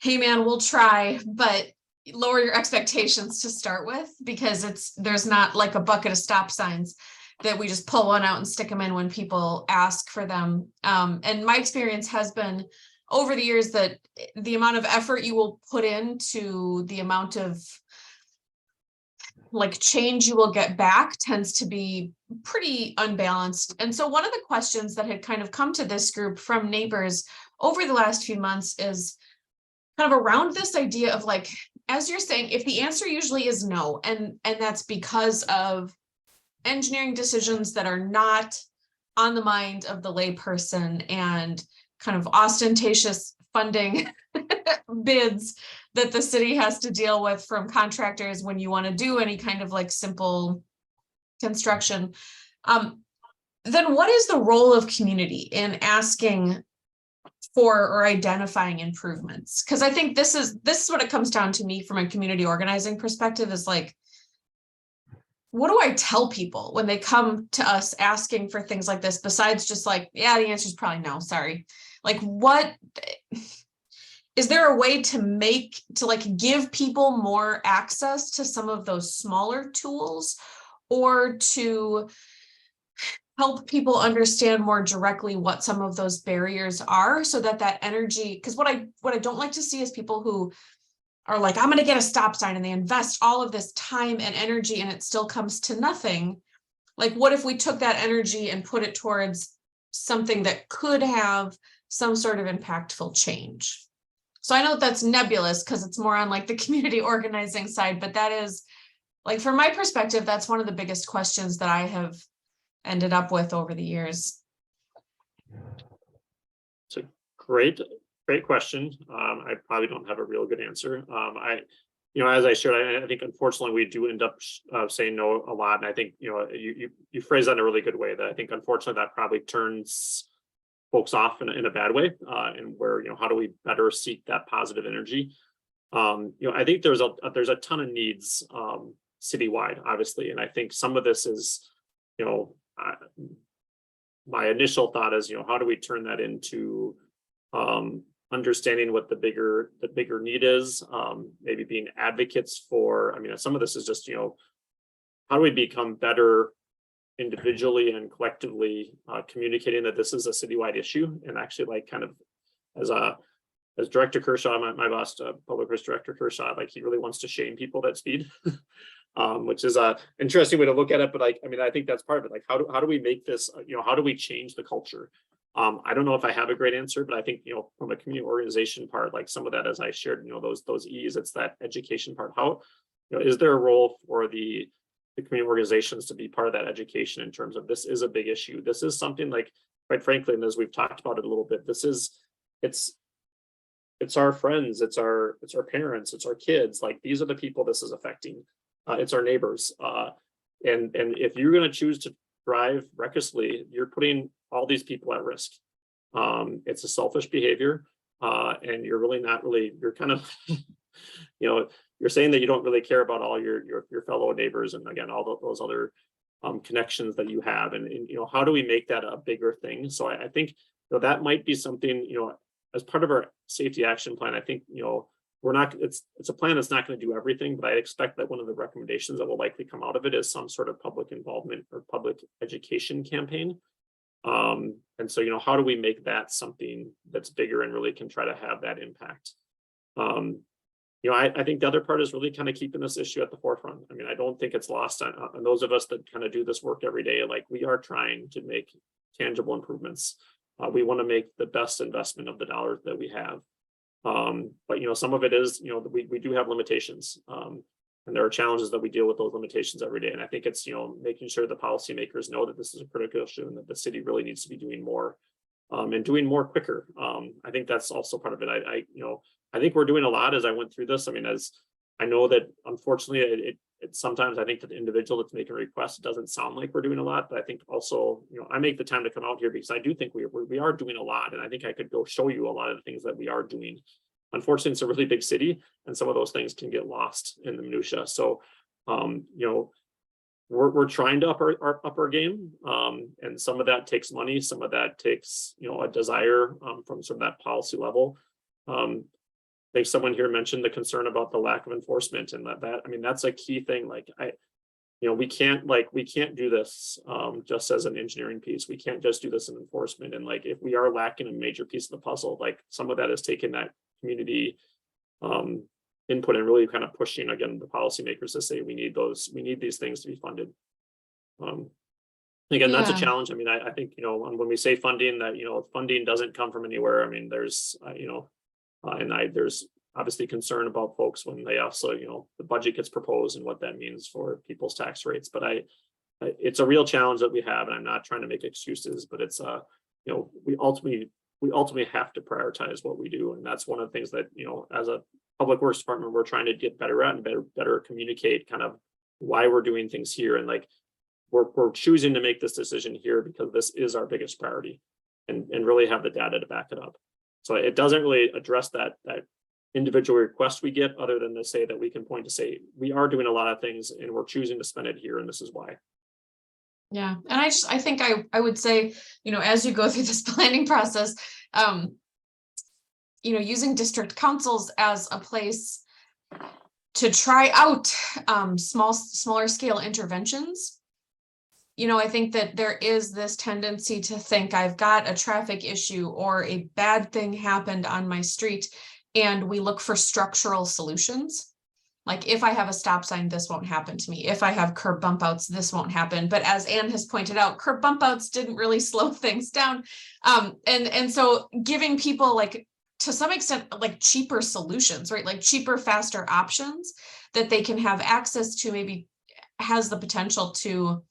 hey man, we'll try, but lower your expectations to start with, because there's not like a bucket of stop signs that we just pull one out and stick them in when people ask for them. And my experience has been over the years that the amount of effort you will put into the amount of like change you will get back tends to be pretty unbalanced. And so one of the questions that had kind of come to this group from neighbors over the last few months is kind of around this idea of like, as you're saying, if the answer usually is no, and that's because of engineering decisions that are not on the mind of the layperson and kind of ostentatious funding bids that the city has to deal with from contractors when you want to do any kind of like simple construction, then what is the role of community in asking for or identifying improvements? Because I think this is what it comes down to me from a community organizing perspective is like, what do I tell people when they come to us asking for things like this, besides just like, yeah, the answer is probably no, sorry. Like, what is there a way to give people more access to some of those smaller tools, or to help people understand more directly what some of those barriers are, so that energy, because what I don't like to see is people who are like, I'm going to get a stop sign, and they invest all of this time and energy and it still comes to nothing. Like, what if we took that energy and put it towards something that could have some sort of impactful change? So I know that's nebulous because it's more on like the community organizing side, but that is like, from my perspective, that's one of the biggest questions that I have ended up with over the years. It's a great question. I probably don't have a real good answer. As I shared, I think unfortunately we do end up saying no a lot. And I think, you phrase that in a really good way, that I think unfortunately that probably turns folks off in a bad way, and where, how do we better seek that positive energy? I think there's a ton of needs citywide, obviously. And I think some of this is, my initial thought is, how do we turn that into understanding what the bigger need is, maybe being advocates for, some of this is just, how do we become better individually and collectively communicating that this is a citywide issue, and actually like kind of as Director Kershaw, my boss, Public Works Director Kershaw, like he really wants to shame people that speed, which is a interesting way to look at it. But I think that's part of it. Like, how do we make this, how do we change the culture? I don't know if I have a great answer, but I think, from a community organization part, like some of that, as I shared, those E's, it's that education part. is there a role for the community organizations to be part of that education in terms of this is a big issue. This is something like, quite frankly, and as we've talked about it a little bit, it's our friends, it's our parents, it's our kids. Like these are the people this is affecting. It's our neighbors. And if you're going to choose to drive recklessly, you're putting all these people at risk. It's a selfish behavior, and you're really not really. You're kind of, you're saying that you don't really care about all your fellow neighbors, and again, all those other connections that you have, and how do we make that a bigger thing? So I think that might be something as part of our safety action plan. I think we're not. It's a plan that's not going to do everything, but I expect that one of the recommendations that will likely come out of it is some sort of public involvement or public education campaign. And so how do we make that something that's bigger and really can try to have that impact? I think the other part is really kind of keeping this issue at the forefront. I mean, I don't think it's lost on those of us that kind of do this work every day. Like we are trying to make tangible improvements. We want to make the best investment of the dollars that we have. But some of it is, we do have limitations. And there are challenges that we deal with those limitations every day. And I think it's, making sure the policymakers know that this is a critical issue and that the city really needs to be doing more and doing more quicker. I think that's also part of it. I think we're doing a lot as I went through this. I mean, as I know that unfortunately it sometimes I think to the individual that's making a request, it doesn't sound like we're doing a lot, but I think also, I make the time to come out here because I do think we are doing a lot. And I think I could go show you a lot of the things that we are doing. Unfortunately, it's a really big city and some of those things can get lost in the minutia. So, we're trying to up our game. And some of that takes money. Some of that takes, a desire from sort of that policy level. I think someone here mentioned the concern about the lack of enforcement and that I mean, that's a key thing. Like we can't do this just as an engineering piece. We can't just do this in enforcement. And like, if we are lacking a major piece of the puzzle, like some of that is taking that community input and really kind of pushing again the policymakers to say we need these things to be funded. Again, that's a challenge. I mean, I think when we say funding, that funding doesn't come from anywhere. I mean, there's there's obviously concern about folks when they also the budget gets proposed and what that means for people's tax rates. But it's a real challenge that we have, and I'm not trying to make excuses, but it's we ultimately have to prioritize what we do, and that's one of the things that as a public works department we're trying to get better at and better communicate kind of why we're doing things here, and like we're choosing to make this decision here because this is our biggest priority, and really have the data to back it up. So it doesn't really address that individual request we get, other than to say that we can point to say we are doing a lot of things and we're choosing to spend it here, and this is why. Yeah, and I think I would say, as you go through this planning process, using district councils as a place to try out smaller scale interventions. I think that there is this tendency to think I've got a traffic issue or a bad thing happened on my street, and we look for structural solutions. Like if I have a stop sign, this won't happen to me. If I have curb bump outs, this won't happen. But as Anne has pointed out, curb bump outs didn't really slow things down. And so giving people like, to some extent, like cheaper solutions, right? Like cheaper, faster options that they can have access to, maybe has the potential to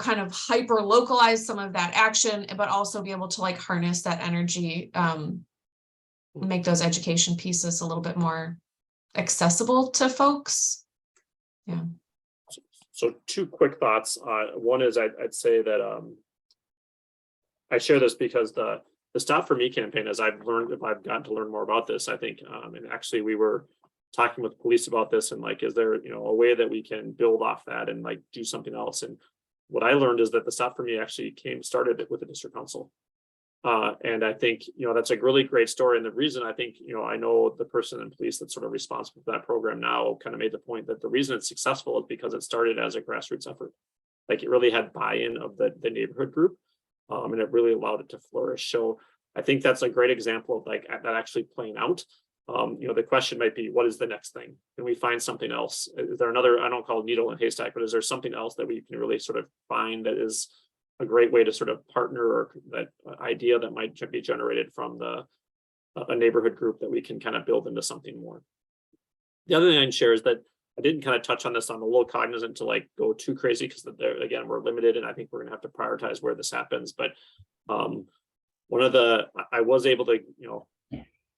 kind of hyper localize some of that action, but also be able to like harness that energy, make those education pieces a little bit more accessible to folks. Yeah. So two quick thoughts. One is I'd say that I share this because the Stop For Me campaign, as I've gotten to learn more about this, I think, and actually we were talking with police about this, and like, is there a way that we can build off that and like do something else? And what I learned is that the Stop For Me actually started with the district council. And I think, that's a really great story. And the reason I think, I know the person in police that's sort of responsible for that program now kind of made the point that the reason it's successful is because it started as a grassroots effort. Like it really had buy-in of the neighborhood group, and it really allowed it to flourish. So I think that's a great example of like that actually playing out. The question might be, what is the next thing? Can we find something else? Is there another, I don't call it needle in a haystack, but is there something else that we can really sort of find that is a great way to sort of partner, or that idea that might be generated from a neighborhood group that we can kind of build into something more? The other thing I can share is that I didn't kind of touch on this. I'm a little cognizant to like go too crazy because again, we're limited and I think we're gonna have to prioritize where this happens. But one of I was able to,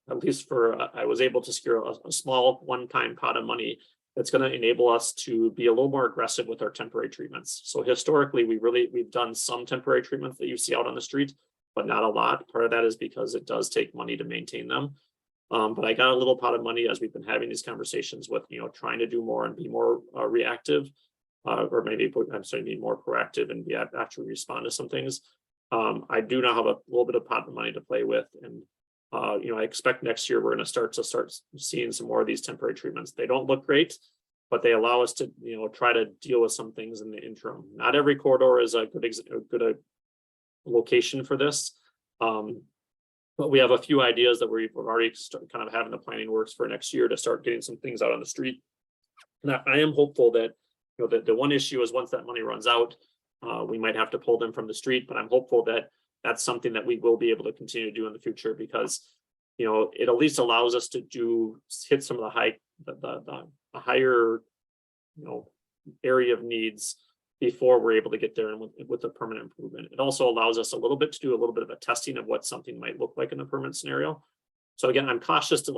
at least I was able to secure a small one-time pot of money that's going to enable us to be a little more aggressive with our temporary treatments. So historically, we've done some temporary treatments that you see out on the street, but not a lot. Part of that is because it does take money to maintain them. But I got a little pot of money as we've been having these conversations with, trying to do more and be more reactive, or maybe be more proactive and actually respond to some things. I do now have a little bit of pot of money to play with, and I expect next year we're going to start seeing some more of these temporary treatments. They don't look great, but they allow us to try to deal with some things in the interim. Not every corridor is a good location for this, but we have a few ideas that we're already kind of having the planning works for next year to start getting some things out on the street. And I am hopeful that that the one issue is once that money runs out, we might have to pull them from the street, but I'm hopeful that that's something that we will be able to continue to do in the future, because it at least allows us to hit some of the higher area of needs before we're able to get there and with a permanent improvement. It also allows us a little bit to do a little bit of a testing of what something might look like in a permanent scenario. So again, I'm cautious to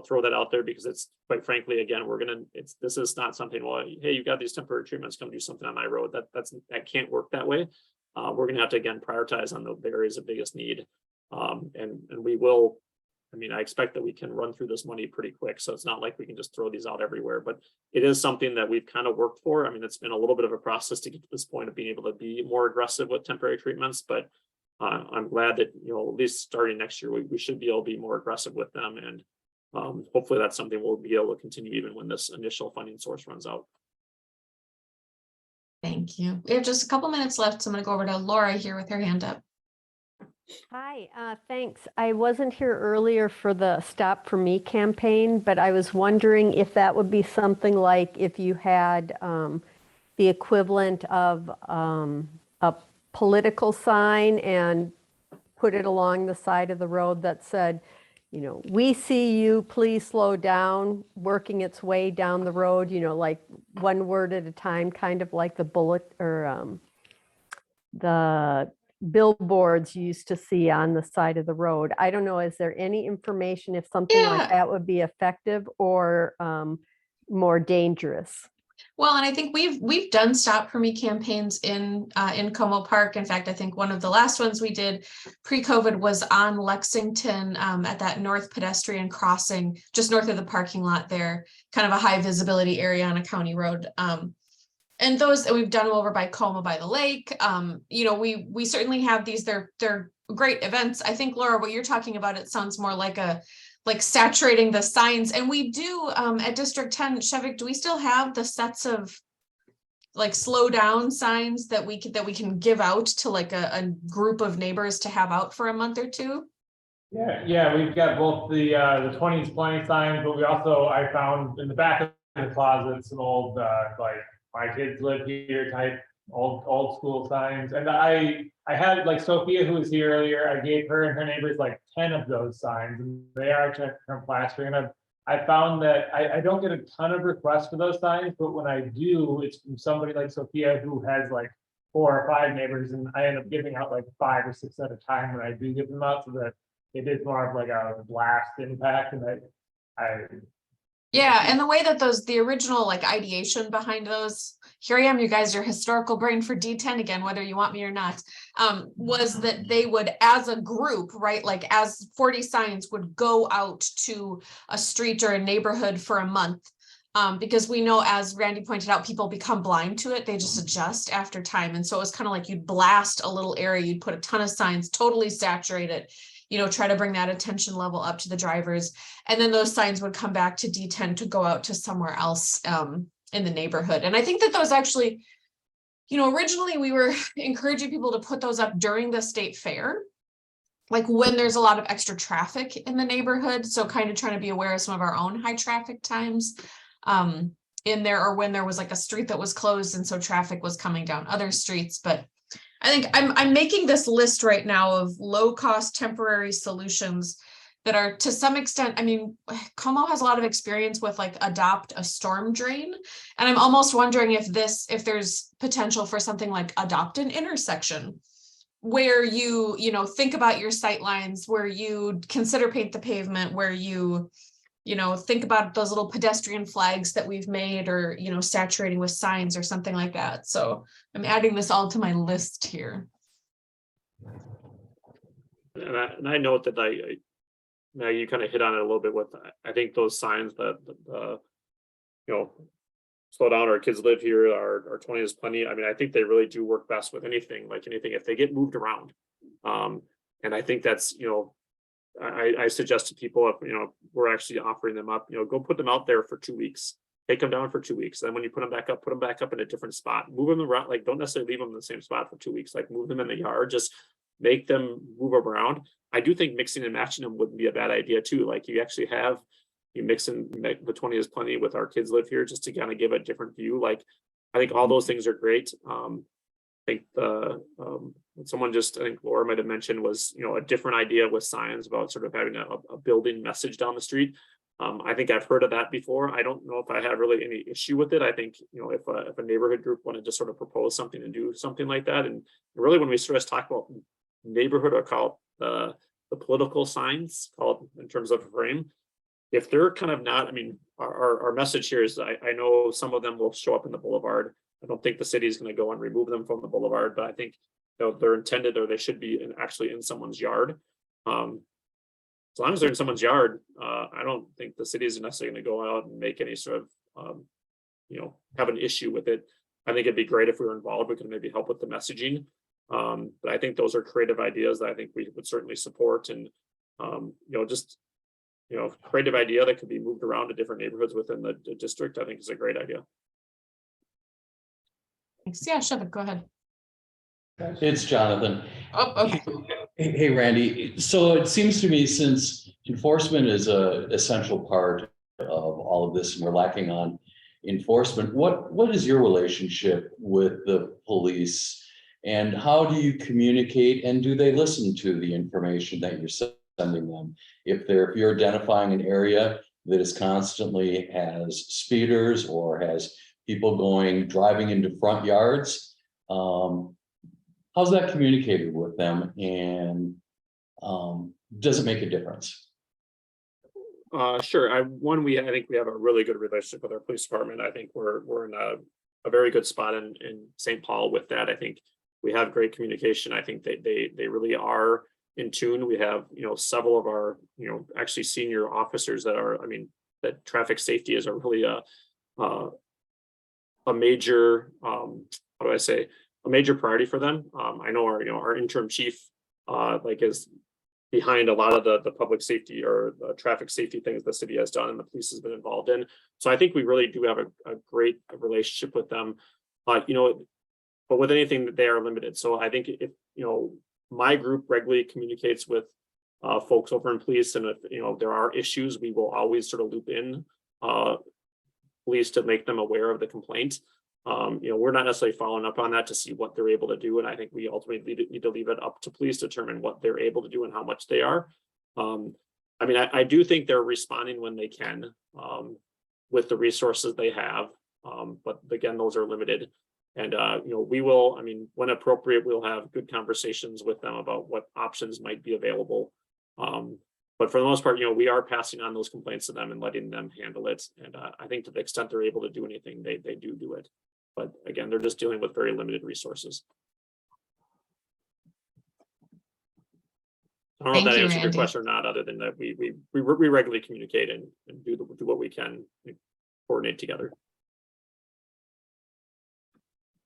throw that out there, because it's quite frankly, again, this is not something, well, hey, you got these temporary treatments, come do something on my road. That can't work that way. We're going to have to, again, prioritize on the areas of biggest need. And we will, I expect that we can run through this money pretty quick. So it's not like we can just throw these out everywhere, but it is something that we've kind of worked for. It's been a little bit of a process to get to this point of being able to be more aggressive with temporary treatments, but I'm glad that, at least starting next year, we should be able to be more aggressive with them. And hopefully that's something we'll be able to continue even when this initial funding source runs out. Thank you. We have just a couple minutes left, so I'm going to go over to Laura here with her hand up. Hi, thanks. I wasn't here earlier for the Stop For Me campaign, but I was wondering if that would be something like if you had the equivalent of a political sign and put it along the side of the road that said, we see you, please slow down, working its way down the road, like one word at a time, kind of like the bullet or the billboards you used to see on the side of the road. I don't know, is there any information if something like that would be effective or more dangerous? Well, and I think we've done Stop For Me campaigns in Como Park. In fact, I think one of the last ones we did pre-COVID was on Lexington at that north pedestrian crossing, just north of the parking lot there, kind of a high visibility area on a county road. And those we've done over by Como by the lake. We certainly have these. They're great events. I think, Laura, what you're talking about, it sounds more like saturating the signs. And we do at District 10, Shevik, do we still have the sets of slow down signs that we can give out to a group of neighbors to have out for a month or two? Yeah, we've got both the 20s plenty signs, but we also, I found in the back of the closet some old my kids live here type old school signs. And I had Sophia, who was here earlier, I gave her and her neighbors 10 of those signs, and they are from plastering. And I found that I don't get a ton of requests for those signs, but when I do, it's from somebody like Sophia who has 4 or 5 neighbors, and I end up giving out 5 or 6 at a time when I do give them out, so that it is more of a blast impact. And yeah, and the way that the original ideation behind those, here I am, you guys, your historical brain for D10 again, whether you want me or not, was that they would, as a group, right, as 40 signs would go out to a street or a neighborhood for a month. Because we know, as Randy pointed out, people become blind to it. They just adjust after time. And so it was kind of you'd blast a little area, you'd put a ton of signs, totally saturate it, try to bring that attention level up to the drivers. And then those signs would come back to D10 to go out to somewhere else in the neighborhood. And I think that those actually, originally we were encouraging people to put those up during the state fair, when there's a lot of extra traffic in the neighborhood. So kind of trying to be aware of some of our own high traffic times in there, or when there was a street that was closed and so traffic was coming down other streets. But I think I'm making this list right now of low cost temporary solutions that are to some extent, I mean, Como has a lot of experience with like adopt a storm drain. And I'm almost wondering if there's potential for something like adopt an intersection where you know, think about your sight lines, where you consider paint the pavement, where you know, think about those little pedestrian flags that we've made, or, you know, saturating with signs or something like that. So I'm adding this all to my list here. And I note that now you kind of hit on it a little bit with, I think those signs that, you know, slow down, our kids live here, our 20 is plenty. I mean, I think they really do work best with anything, if they get moved around. And I think that's, you know, I suggest to people, if, you know, we're actually offering them up, you know, go put them out there for 2 weeks, take them down for 2 weeks. Then when you put them back up in a different spot, move them around, like, don't necessarily leave them in the same spot for 2 weeks, like move them in the yard, just make them move around. I do think mixing and matching them wouldn't be a bad idea too. Like, you actually you mix and make the 20 is plenty with our kids live here, just to kind of give a different view. Like, I think all those things are great. I think someone I think Laura might have mentioned was, you know, a different idea with signs about sort of having a building message down the street. I think I've heard of that before. I don't know if I have really any issue with it. I think, you know, if a neighborhood group wanted to sort of propose something and do something like that, and really when we sort of talk about neighborhood, or call it the political signs, call it in terms of a frame, if they're kind of not, I mean, our message here is, I know some of them will show up in the boulevard. I don't think the city is going to go and remove them from the boulevard, but I think, you know, they're intended, or they should be actually in someone's yard. As long as they're in someone's yard, I don't think the city is necessarily going to go out and make any sort of, you know, have an issue with it. I think it'd be great if we were involved. We could maybe help with the messaging. But I think those are creative ideas that I think we would certainly support. And, you know, just, you know, creative idea that could be moved around to different neighborhoods within the district, I think is a great idea. Thanks. Yeah, Shevin, go ahead. It's Jonathan. Oh, okay. Hey, Randy. So it seems to me, since enforcement is an essential part of all of this, and we're lacking on enforcement, what is your relationship with the police, and how do you communicate, and do they listen to the information that you're sending them? If you're identifying an area that is constantly has speeders or has people driving into front yards, how's that communicated with them, and does it make a difference? Sure. I think we have a really good relationship with our police department. I think we're in a very good spot in St. Paul with that. I think we have great communication. I think they really are in tune. We have, you know, several of our, you know, actually senior officers that are, I mean, that traffic safety is a really a major, how do I say, a major priority for them. I know our interim chief is behind a lot of the public safety or the traffic safety things the city has done and the police has been involved in. So I think we really do have a great relationship with them. You know, but with anything that they are limited. So I think if, you know, my group regularly communicates with folks over in police, and if, you know, there are issues, we will always sort of loop in police to make them aware of the complaint. You know, we're not necessarily following up on that to see what they're able to do. And I think we ultimately need to leave it up to police to determine what they're able to do and how much they are. I mean, I do think they're responding when they can with the resources they have. But again, those are limited. And, you know, we will, I mean, when appropriate, we'll have good conversations with them about what options might be available. But for the most part, you know, we are passing on those complaints to them and letting them handle it. And I think to the extent they're able to do anything, they do it. But again, they're just dealing with very limited resources. I don't know if that answered your question or not, other than that we regularly communicate and do what we can, coordinate together.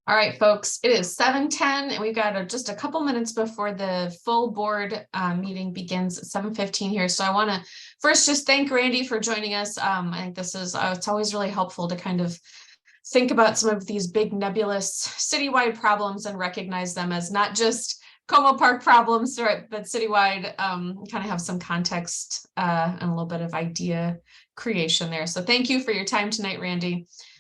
All right, folks, it is 7:10 and we've got just a couple minutes before the full board meeting begins at 7:15 here. So I want to first just thank Randy for joining us. I think this is, it's always really helpful to kind of think about some of these big nebulous citywide problems and recognize them as not just Como Park problems, right, but citywide, kind of have some context and a little bit of idea creation there. So thank you for your time tonight, Randy.